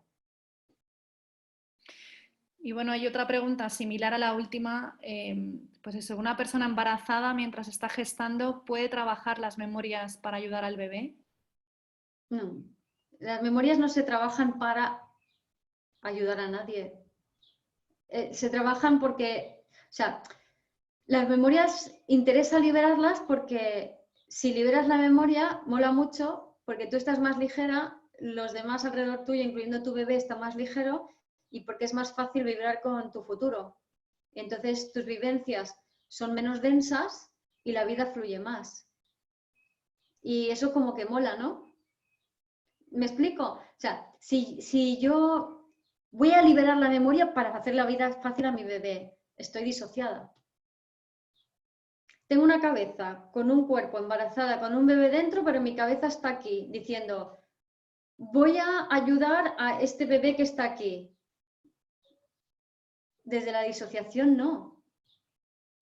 Y bueno, hay otra pregunta similar a la última. Pues eso, ¿una persona embarazada mientras está gestando puede trabajar las memorias para ayudar al bebé? No, las memorias no se trabajan para ayudar a nadie. Se trabajan porque, o sea, las memorias interesa liberarlas porque si liberas la memoria, mola mucho porque tú estás más ligera, los demás alrededor tuyo, incluyendo tu bebé, está más ligero y porque es más fácil vibrar con tu futuro. Entonces tus vivencias son menos densas y la vida fluye más. Y eso como que mola, ¿no? ¿Me explico? O sea, si yo voy a liberar la memoria para hacer la vida fácil a mi bebé, estoy disociada. Tengo una cabeza con un cuerpo embarazada, con un bebé dentro, pero mi cabeza está aquí diciendo, voy a ayudar a este bebé que está aquí. Desde la disociación, no.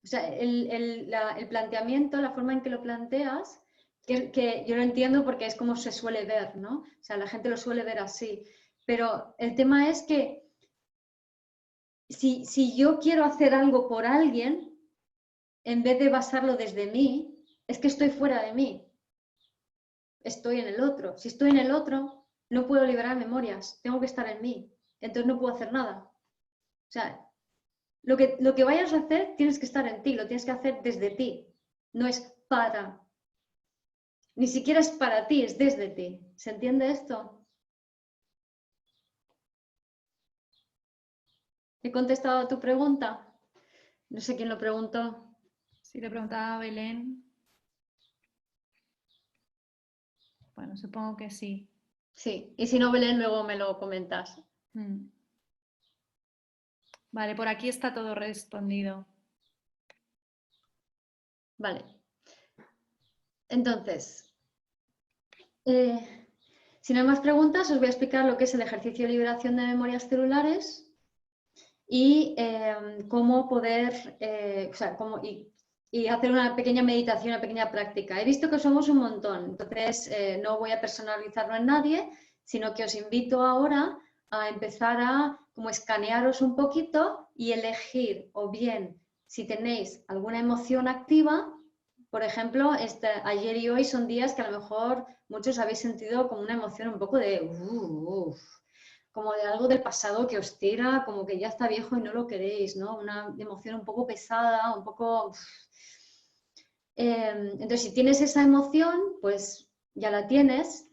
O sea, el planteamiento, la forma en que lo planteas, que yo lo entiendo porque es como se suele ver, ¿no? O sea, la gente lo suele ver así. Pero el tema es que si yo quiero hacer algo por alguien, en vez de basarlo desde mí, es que estoy fuera de mí. Estoy en el otro. Si estoy en el otro, no puedo liberar memorias. Tengo que estar en mí. Entonces no puedo hacer nada. O sea, lo que vayas a hacer, tienes que estar en ti. Lo tienes que hacer desde ti. No es para. Ni siquiera es para ti, es desde ti. ¿Se entiende esto? ¿He contestado a tu pregunta? No sé quién lo preguntó. Sí, le preguntaba a Belén. Bueno, supongo que sí. Sí, y si no, Belén, luego me lo comentas. Vale, por aquí está todo respondido. Vale. Entonces, si no hay más preguntas, os voy a explicar lo que es el ejercicio de liberación de memorias celulares y cómo poder, y hacer una pequeña meditación, una pequeña práctica. He visto que somos un montón, entonces no voy a personalizarlo en nadie, sino que os invito ahora a empezar a como escanearos un poquito y elegir o bien si tenéis alguna emoción activa. Por ejemplo, ayer y hoy son días que a lo mejor muchos habéis sentido como una emoción un poco de como de algo del pasado que os tira, como que ya está viejo y no lo queréis, ¿no? Una emoción un poco pesada, un poco... entonces, si tienes esa emoción, pues ya la tienes,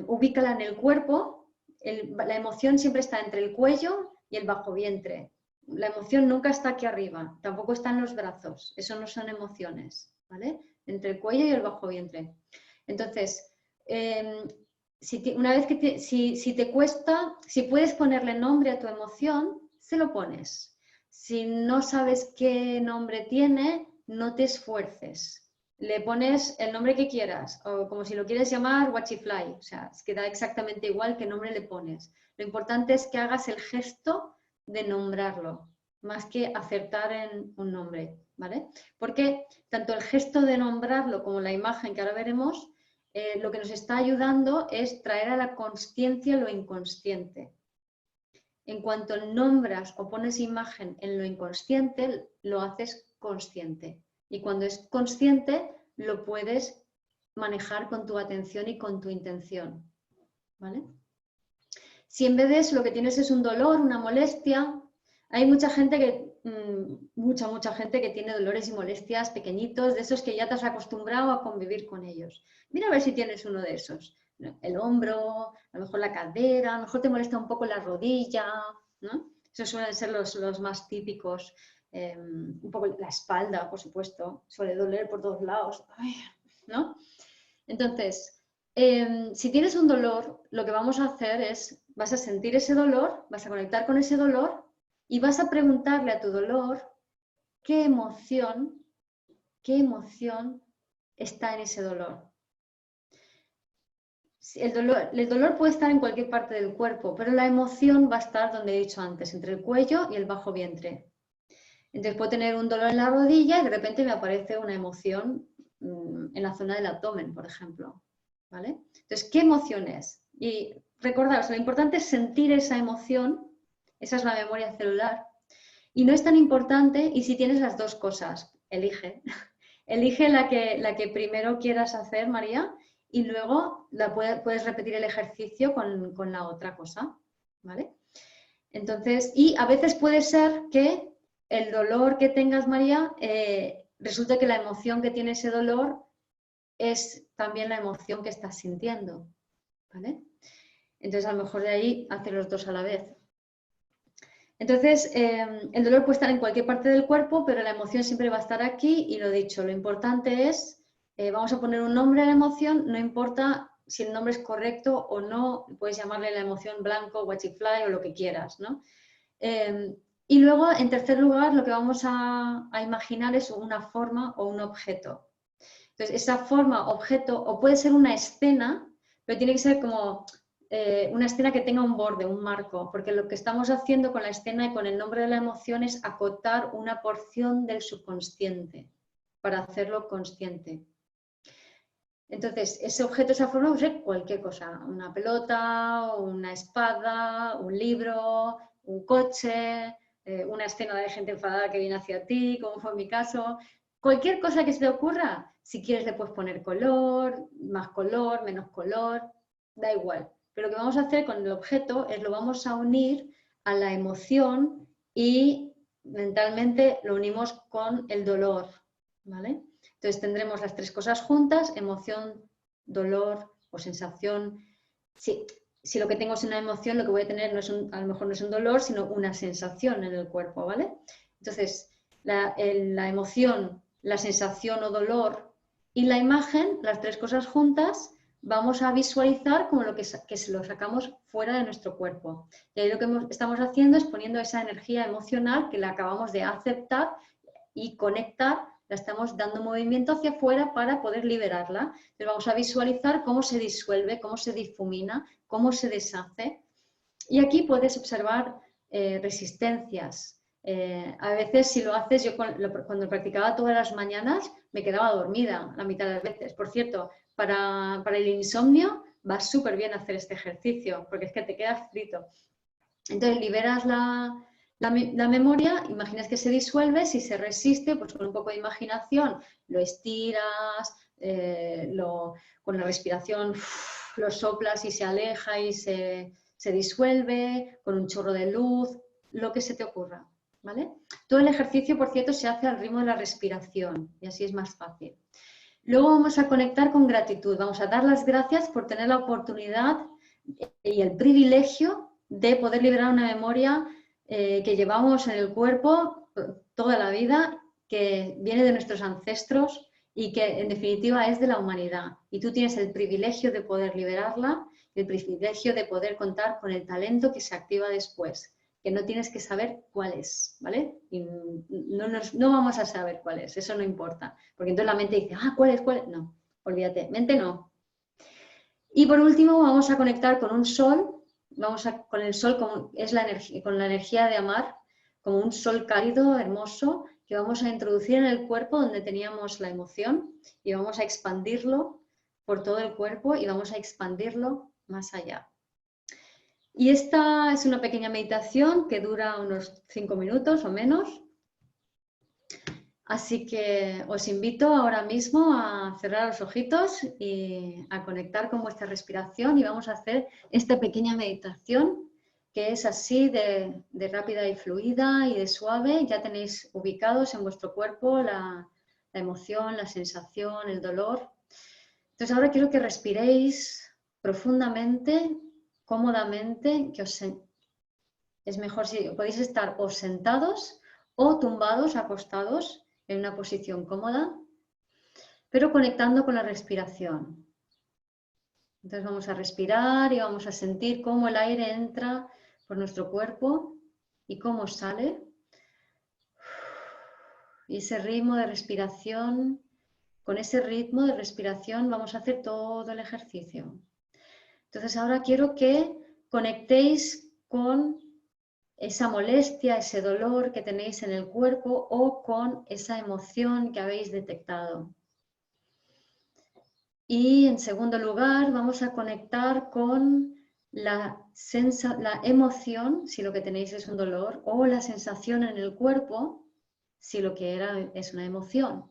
ubícala en el cuerpo. La emoción siempre está entre el cuello y el bajo vientre. La emoción nunca está aquí arriba, tampoco está en los brazos, eso no son emociones, ¿vale? Entre el cuello y el bajo vientre. Entonces, una vez que si te cuesta, si puedes ponerle nombre a tu emoción, se lo pones. Si no sabes qué nombre tiene, no te esfuerces. Le pones el nombre que quieras, o como si lo quieres llamar Wachifly, o sea, queda exactamente igual qué nombre le pones. Lo importante es que hagas el gesto de nombrarlo, más que acertar en un nombre, ¿vale? Porque tanto el gesto de nombrarlo como la imagen que ahora veremos, lo que nos está ayudando es traer a la consciencia lo inconsciente. En cuanto nombras o pones imagen en lo inconsciente, lo haces consciente. Y cuando es consciente, lo puedes manejar con tu atención y con tu intención, ¿vale? Si en vez de eso lo que tienes es un dolor, una molestia, hay mucha gente mucha gente que tiene dolores y molestias pequeñitos, de esos que ya te has acostumbrado a convivir con ellos. Mira a ver si tienes uno de esos. El hombro, a lo mejor la cadera, a lo mejor te molesta un poco la rodilla, ¿no? Esos suelen ser los más típicos. Un poco la espalda, por supuesto, suele doler por todos lados, ¿no? Entonces, si tienes un dolor, lo que vamos a hacer es, vas a sentir ese dolor, vas a conectar con ese dolor y vas a preguntarle a tu dolor qué emoción está en ese dolor. El dolor puede estar en cualquier parte del cuerpo, pero la emoción va a estar donde he dicho antes, entre el cuello y el bajo vientre. Entonces puedo tener un dolor en la rodilla y de repente me aparece una emoción en la zona del abdomen, por ejemplo, ¿vale? Entonces, ¿qué emoción es? Y recordaros, lo importante es sentir esa emoción, esa es la memoria celular, y no es tan importante, y si tienes las dos cosas, elige. Elige la que primero quieras hacer, María, y luego puedes repetir el ejercicio con la otra cosa, ¿vale? Entonces, y a veces puede ser que el dolor que tengas, María, resulta que la emoción que tiene ese dolor es también la emoción que estás sintiendo, ¿vale? Entonces, a lo mejor de ahí hacer los dos a la vez. Entonces, el dolor puede estar en cualquier parte del cuerpo, pero la emoción siempre va a estar aquí y lo dicho, lo importante es, vamos a poner un nombre a la emoción, no importa si el nombre es correcto o no, puedes llamarle la emoción blanco, Wachifly o lo que quieras, ¿no? Y luego, en tercer lugar, lo que vamos a imaginar es una forma o un objeto. Entonces, esa forma, objeto, o puede ser una escena, pero tiene que ser como una escena que tenga un borde, un marco, porque lo que estamos haciendo con la escena y con el nombre de la emoción es acotar una porción del subconsciente para hacerlo consciente. Entonces, ese objeto, esa forma, puede ser cualquier cosa, una pelota, una espada, un libro, un coche, una escena de gente enfadada que viene hacia ti, como fue en mi caso. Cualquier cosa que se te ocurra, si quieres le puedes poner color, menos color, da igual. Pero lo que vamos a hacer con el objeto es lo vamos a unir a la emoción y mentalmente lo unimos con el dolor, ¿vale? Entonces tendremos las tres cosas juntas, emoción, dolor o sensación. Si lo que tengo es una emoción, lo que voy a tener a lo mejor no es un dolor, sino una sensación en el cuerpo, ¿vale? Entonces, la emoción, la sensación o dolor y la imagen, las tres cosas juntas, vamos a visualizar como lo que se lo sacamos fuera de nuestro cuerpo. Y ahí lo que estamos haciendo es poniendo esa energía emocional que la acabamos de aceptar y conectar, la estamos dando movimiento hacia afuera para poder liberarla. Entonces vamos a visualizar cómo se disuelve, cómo se difumina, cómo se deshace. Y aquí puedes observar resistencias. A veces si lo haces, yo cuando practicaba todas las mañanas me quedaba dormida la mitad de las veces. Por cierto, para el insomnio va súper bien hacer este ejercicio porque es que te quedas frito. Entonces liberas la memoria, imaginas que se disuelve, si se resiste, pues con un poco de imaginación lo estiras, con la respiración lo soplas y se aleja y se se disuelve, con un chorro de luz, lo que se te ocurra, ¿vale? Todo el ejercicio, por cierto, se hace al ritmo de la respiración y así es más fácil. Luego vamos a conectar con gratitud, vamos a dar las gracias por tener la oportunidad y el privilegio de poder liberar una memoria que llevamos en el cuerpo toda la vida, que viene de nuestros ancestros y que en definitiva es de la humanidad. Y tú tienes el privilegio de poder liberarla, el privilegio de poder contar con el talento que se activa después, que no tienes que saber cuál es, ¿vale? Y no vamos a saber cuál es, eso no importa, porque entonces la mente dice, ¿cuál es? ¿Cuál es? No, olvídate, mente no. Y por último vamos a conectar con un sol, con el sol como es con la energía de amar, como un sol cálido, hermoso, que vamos a introducir en el cuerpo donde teníamos la emoción y vamos a expandirlo por todo el cuerpo y vamos a expandirlo más allá. Y esta es una pequeña meditación que dura unos 5 minutos o menos. Así que os invito ahora mismo a cerrar los ojitos y a conectar con vuestra respiración y vamos a hacer esta pequeña meditación que es así de rápida y fluida y de suave. Ya tenéis ubicados en vuestro cuerpo la emoción, la sensación, el dolor. Entonces ahora quiero que respiréis profundamente, cómodamente, es mejor si podéis estar o sentados o tumbados, acostados, en una posición cómoda, pero conectando con la respiración. Entonces vamos a respirar y vamos a sentir cómo el aire entra por nuestro cuerpo y cómo sale. Y ese ritmo de respiración, con ese ritmo de respiración vamos a hacer todo el ejercicio. Entonces ahora quiero que conectéis con esa molestia, ese dolor que tenéis en el cuerpo o con esa emoción que habéis detectado. Y en segundo lugar vamos a conectar con la emoción, si lo que tenéis es un dolor, o la sensación en el cuerpo, si lo que es una emoción.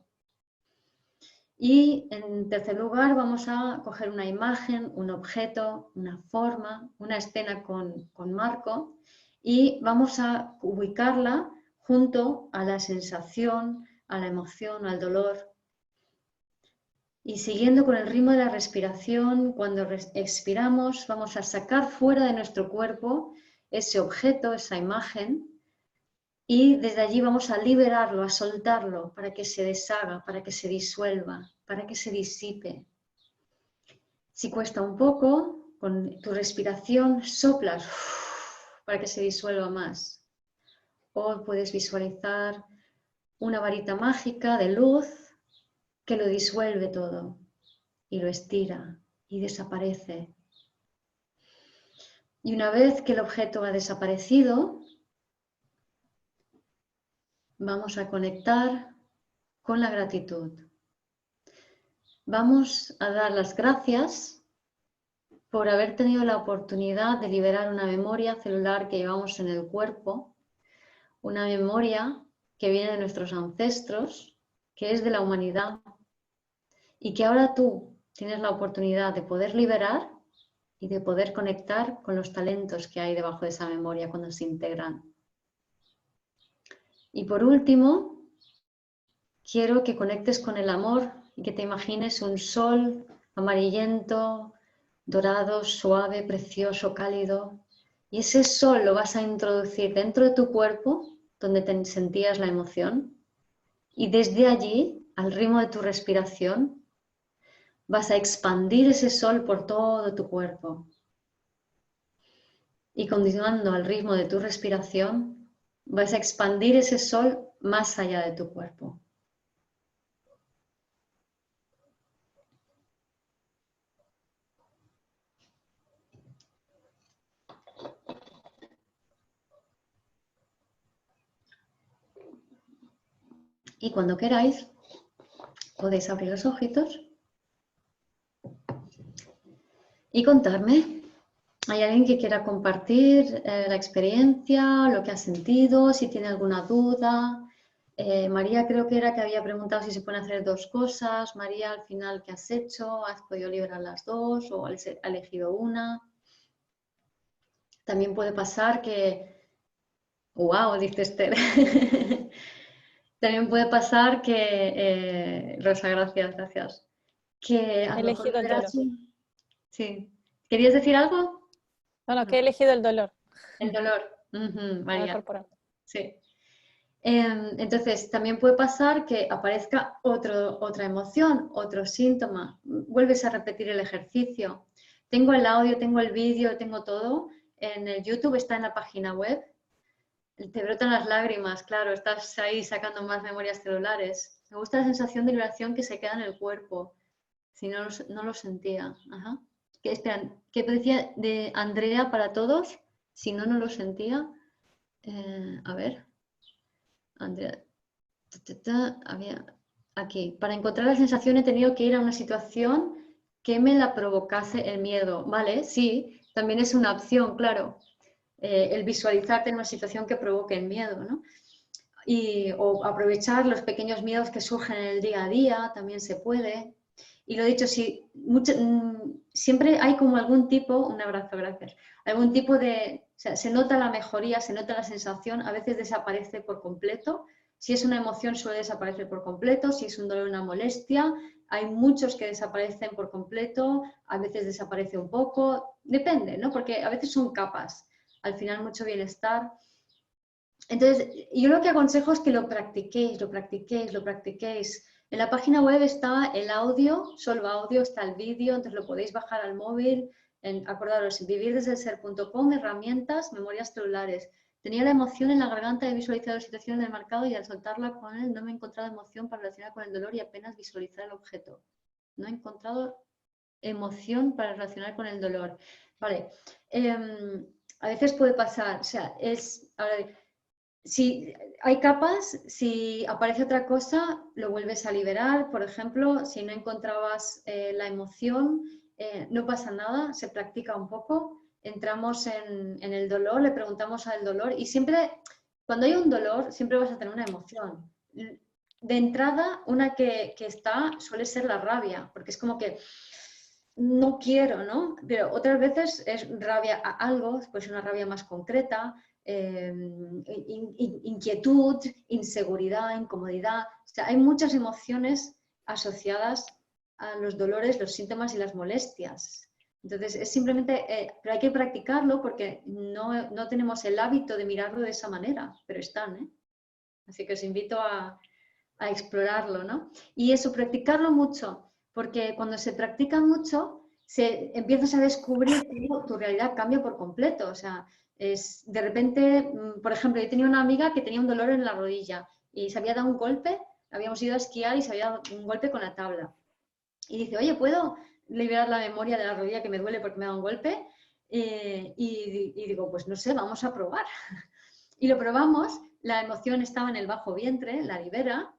Y en tercer lugar vamos a coger una imagen, un objeto, una forma, una escena con marco y vamos a ubicarla junto a la sensación, a la emoción, al dolor. Y siguiendo con el ritmo de la respiración, cuando expiramos vamos a sacar fuera de nuestro cuerpo ese objeto, esa imagen, y desde allí vamos a liberarlo, a soltarlo para que se deshaga, para que se disuelva, para que se disipe. Si cuesta un poco, con tu respiración soplas para que se disuelva más. O puedes visualizar una varita mágica de luz que lo disuelve todo y lo estira y desaparece. Y una vez que el objeto ha desaparecido, vamos a conectar con la gratitud. Vamos a dar las gracias por haber tenido la oportunidad de liberar una memoria celular que llevamos en el cuerpo, una memoria que viene de nuestros ancestros, que es de la humanidad y que ahora tú tienes la oportunidad de poder liberar y de poder conectar con los talentos que hay debajo de esa memoria cuando se integran. Y por último, quiero que conectes con el amor y que te imagines un sol amarillento, dorado, suave, precioso, cálido. Y ese sol lo vas a introducir dentro de tu cuerpo, donde te sentías la emoción. Y desde allí, al ritmo de tu respiración, vas a expandir ese sol por todo tu cuerpo. Y continuando al ritmo de tu respiración, vas a expandir ese sol más allá de tu cuerpo. Y cuando queráis, podéis abrir los ojitos y contarme. ¿Hay alguien que quiera compartir la experiencia, lo que ha sentido, si tiene alguna duda? María creo que era que había preguntado si se pueden hacer dos cosas. María, al final, ¿qué has hecho? ¿Has podido liberar las dos o has elegido una? También puede pasar que, wow, dice Esther. También puede pasar que, Rosa, gracias, que a He lo mejor elegido el dolor. Sí. ¿Querías decir algo? No, no, No. que he elegido el dolor. El dolor. Ujú, Lo María. mejor por mí. Sí. Entonces, también puede pasar que aparezca otra emoción, otro síntoma. Vuelves a repetir el ejercicio. Tengo el audio, tengo el vídeo, tengo todo. En el YouTube está en la página web. Te brotan las lágrimas, claro, estás ahí sacando más memorias celulares. Me gusta la sensación de liberación que se queda en el cuerpo. Si no lo sentía. Ajá. Esperan, ¿qué decía de Andrea para todos? Si no lo sentía. A ver, Andrea. Había aquí. Para encontrar la sensación he tenido que ir a una situación que me la provocase el miedo. Vale, sí, también es una opción, claro. El visualizarte en una situación que provoque el miedo, ¿no? O aprovechar los pequeños miedos que surgen en el día a día, también se puede. Y lo dicho, siempre hay como algún tipo, un abrazo, gracias, algún tipo de, o sea, se nota la mejoría, se nota la sensación, a veces desaparece por completo. Si es una emoción suele desaparecer por completo, si es un dolor, una molestia, hay muchos que desaparecen por completo, a veces desaparece un poco, depende, ¿no? Porque a veces son capas, al final mucho bienestar. Entonces, yo lo que aconsejo es que lo practiquéis, lo practiquéis, lo practiquéis. En la página web está el audio, solo audio, está el vídeo, entonces lo podéis bajar al móvil. Acordaros, vivirdeselser.com, herramientas, memorias celulares. Tenía la emoción en la garganta de visualizar la situación del mercado y al soltarla con él no me he encontrado emoción para relacionar con el dolor y apenas visualizar el objeto. No he encontrado emoción para relacionar con el dolor. Vale. A veces puede pasar, o sea, si hay capas, si aparece otra cosa, lo vuelves a liberar. Por ejemplo, si no encontrabas la emoción, no pasa nada, se practica un poco. Entramos en el dolor, le preguntamos al dolor y siempre, cuando hay un dolor, siempre vas a tener una emoción. De entrada, una que está suele ser la rabia, porque es como que no quiero, ¿no? Pero otras veces es rabia a algo, pues una rabia más concreta, inquietud, inseguridad, incomodidad. O sea, hay muchas emociones asociadas a los dolores, los síntomas y las molestias. Entonces, es simplemente, pero hay que practicarlo porque no tenemos el hábito de mirarlo de esa manera, pero están, ¿eh? Así que os invito a explorarlo, ¿no? Y eso, practicarlo mucho, porque cuando se practica mucho, empiezas a descubrir cómo tu realidad cambia por completo. O sea, de repente, por ejemplo, yo tenía una amiga que tenía un dolor en la rodilla y se había dado un golpe, habíamos ido a esquiar y se había dado un golpe con la tabla. Y dice, oye, ¿puedo liberar la memoria de la rodilla que me duele porque me ha dado un golpe? Y digo, pues no sé, vamos a probar. Y lo probamos, la emoción estaba en el bajo vientre, la libera,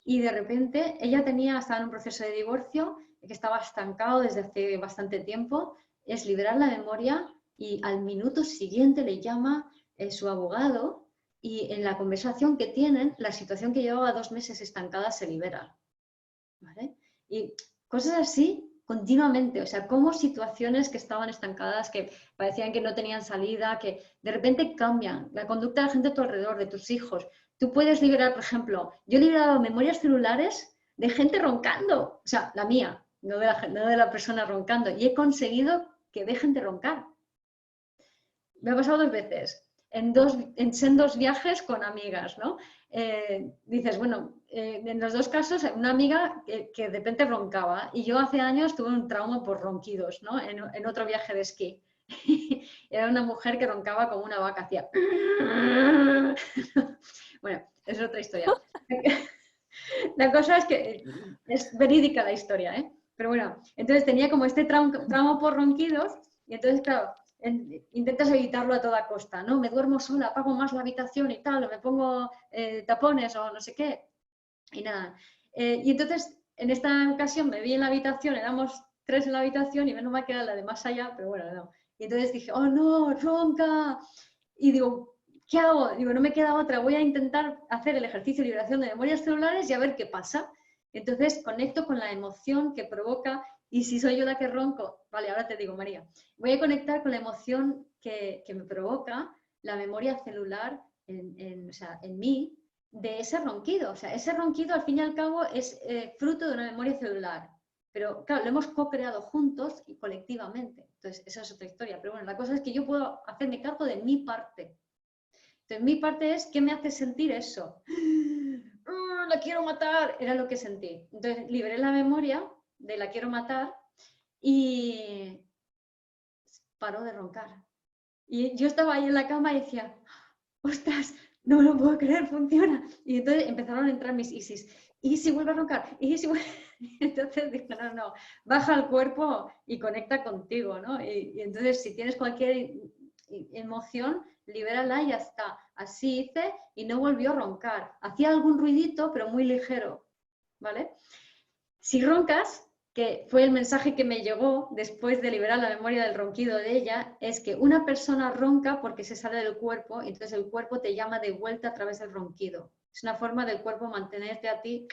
y de repente ella estaba en un proceso de divorcio que estaba estancado desde hace bastante tiempo, es liberar la memoria y al minuto siguiente le llama su abogado y en la conversación que tienen, la situación que llevaba 2 meses estancada se libera. ¿Vale? Y cosas así continuamente, o sea, como situaciones que estaban estancadas, que parecían que no tenían salida, que de repente cambian la conducta de la gente a tu alrededor, de tus hijos. Tú puedes liberar, por ejemplo, yo he liberado memorias celulares de gente roncando, o sea, la mía, no de la persona roncando, y he conseguido que dejen de roncar. Me ha pasado 2 veces, en sendos viajes con amigas, ¿no? Dices, bueno, en los 2 casos, una amiga que de repente roncaba y yo hace años tuve un trauma por ronquidos, ¿no? En otro viaje de esquí. Era una mujer que roncaba como una vaca, hacía... Bueno, es otra historia. La cosa es que es verídica la historia, ¿eh? Pero bueno, entonces tenía como este trauma por ronquidos y entonces, claro, intentas evitarlo a toda costa, ¿no? Me duermo sola, apago más la habitación y tal, o me pongo tapones o no sé qué. Y nada. Y entonces, en esta ocasión me vi en la habitación, éramos 3 en la habitación y menos mal que era la de más allá, pero bueno, no. Y entonces dije, oh no, ronca. Y digo, ¿qué hago? Digo, no me queda otra, voy a intentar hacer el ejercicio de liberación de memorias celulares y a ver qué pasa. Entonces conecto con la emoción que provoca Y si soy yo la que ronco, vale, ahora te digo, María, voy a conectar con la emoción que me provoca la memoria celular o sea, en mí de ese ronquido. O sea, ese ronquido al fin y al cabo es fruto de una memoria celular. Pero claro, lo hemos co-creado juntos y colectivamente. Entonces, esa es otra historia. Pero bueno, la cosa es que yo puedo hacerme cargo de mi parte. Entonces, mi parte es ¿qué me hace sentir eso? La quiero matar, era lo que sentí. Entonces, liberé la memoria de la quiero matar y paró de roncar. Y yo estaba ahí en la cama y decía, ostras, no me lo puedo creer, funciona. Y entonces empezaron a entrar mis ISIS. ¿Y si vuelve a roncar? ¿Y si vuelve? Entonces dije, no, baja al cuerpo y conecta contigo, ¿no? Y entonces si tienes cualquier emoción, libérala y ya está. Así hice y no volvió a roncar. Hacía algún ruidito, pero muy ligero, ¿vale? Si roncas, que fue el mensaje que me llegó después de liberar la memoria del ronquido de ella, es que una persona ronca porque se sale del cuerpo y entonces el cuerpo te llama de vuelta a través del ronquido. Es una forma del cuerpo mantenerte a ti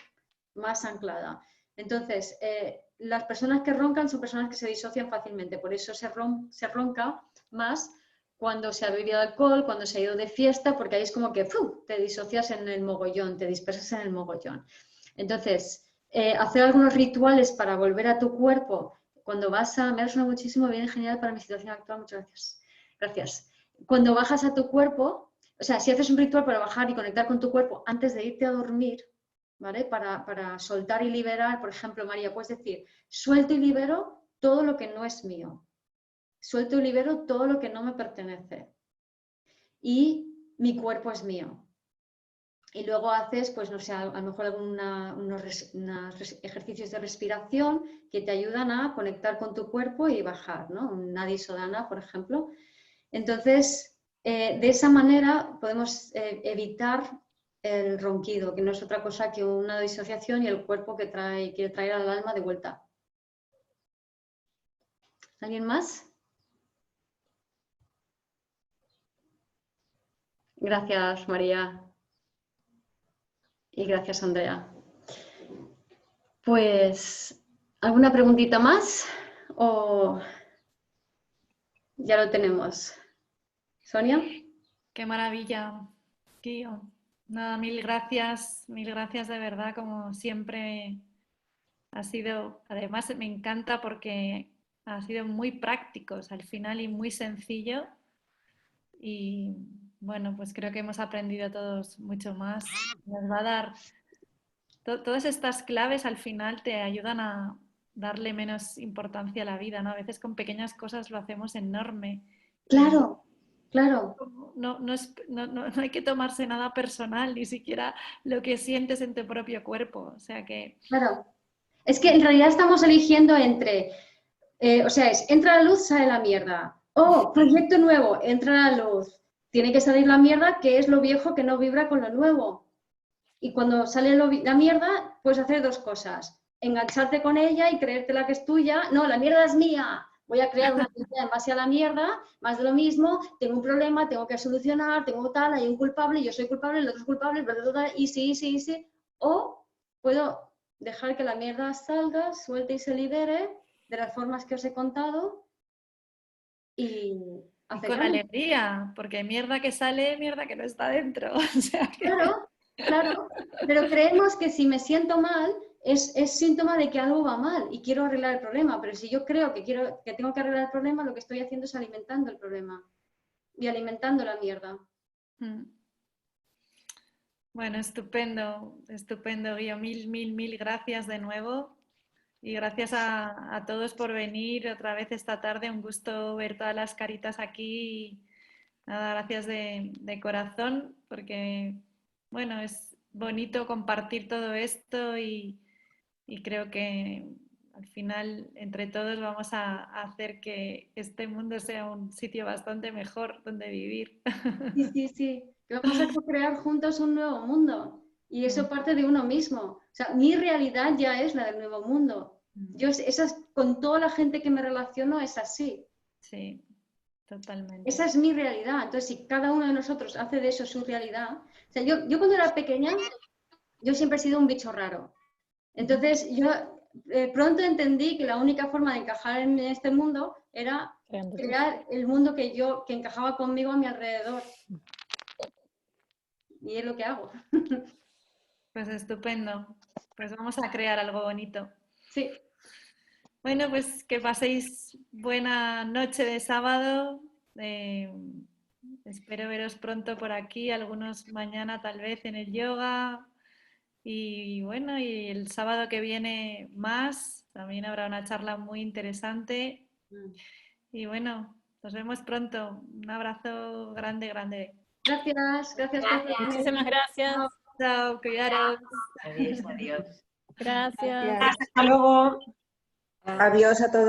más anclada. Entonces, las personas que roncan son personas que se disocian fácilmente, por eso se ronca más cuando se ha bebido alcohol, cuando se ha ido de fiesta, porque ahí es como que ¡fum!, te disocias en el mogollón, te dispersas en el mogollón. Entonces, hacer algunos rituales para volver a tu cuerpo cuando vas a... Me ha sonado muchísimo, viene genial para mi situación actual, muchas gracias. Gracias. Cuando bajas a tu cuerpo, o sea, si haces un ritual para bajar y conectar con tu cuerpo antes de irte a dormir, ¿vale? Para soltar y liberar, por ejemplo, María, puedes decir, suelto y libero todo lo que no es mío. Suelto y libero todo lo que no me pertenece. Y mi cuerpo es mío. Y luego haces, pues no sé, a lo mejor unos ejercicios de respiración que te ayudan a conectar con tu cuerpo y bajar, ¿no? Un Nadi Sodhana, por ejemplo. Entonces, de esa manera podemos evitar el ronquido, que no es otra cosa que una disociación y el cuerpo que quiere traer al alma de vuelta. ¿Alguien más? Gracias, María. Y gracias, Andrea. Pues, ¿alguna preguntita más? ¿O ya lo tenemos? ¿Sonia? Qué maravilla, Kio. Nada, mil gracias de verdad, como siempre ha sido, además me encanta porque ha sido muy prácticos al final y muy sencillo y bueno, pues creo que hemos aprendido todos mucho más. Nos va a dar, todas estas claves al final te ayudan a darle menos importancia a la vida, ¿no? A veces con pequeñas cosas lo hacemos enorme y Claro, claro. no hay que tomarse nada personal, ni siquiera lo que sientes en tu propio cuerpo. O sea que... Claro. Es que en realidad estamos eligiendo entre, o sea, es entra la luz, sale la mierda. Oh, proyecto nuevo, entra la luz. Tiene que salir la mierda, que es lo viejo que no vibra con lo nuevo. Y cuando sale la mierda, puedes hacer dos cosas. Engancharte con ella y creértela que es tuya. No, la mierda es mía. Voy a crear una idea en base a la mierda, más de lo mismo, tengo un problema, tengo que solucionar, tengo tal, hay un culpable, yo soy culpable, el otro es culpable, bla, bla, bla, y sí. O puedo dejar que la mierda salga, suelte y se libere de las formas que os he contado y Y con acelerarlo. alegría, porque mierda que sale, mierda que no está dentro. O sea que... Claro, pero creemos que si me siento mal es síntoma de que algo va mal y quiero arreglar el problema, pero si yo creo que tengo que arreglar el problema, lo que estoy haciendo es alimentando el problema y alimentando la mierda. Bueno, estupendo, Guillo. Mil gracias de nuevo. Y gracias a todos por venir otra vez esta tarde. Un gusto ver todas las caritas aquí. Nada, gracias de corazón, porque bueno, es bonito compartir todo esto y creo que al final entre todos vamos a hacer que este mundo sea un sitio bastante mejor donde vivir. Sí, que vamos a crear juntos un nuevo mundo y eso parte de uno mismo. O sea, mi realidad ya es la del nuevo mundo. Con toda la gente que me relaciono es así. Sí, totalmente. Esa es mi realidad. Entonces, si cada uno de nosotros hace de eso su realidad... O sea, yo cuando era pequeña, yo siempre he sido un bicho raro. Entonces, yo pronto entendí que la única forma de encajar en este mundo era crear el mundo que encajaba conmigo a mi alrededor. Y es lo que hago. Pues estupendo. Pues vamos a crear algo bonito. Sí. Bueno, pues que paséis buena noche de sábado. Espero veros pronto por aquí, algunos mañana tal vez en el yoga. Y bueno, y el sábado que viene más, también habrá una charla muy interesante. Y bueno, nos vemos pronto. Un abrazo grande, grande. Gracias, gracias por Muchísimas gracias. Chao, cuidaros. Adiós, adiós. Gracias. Hasta luego. Adiós a todos.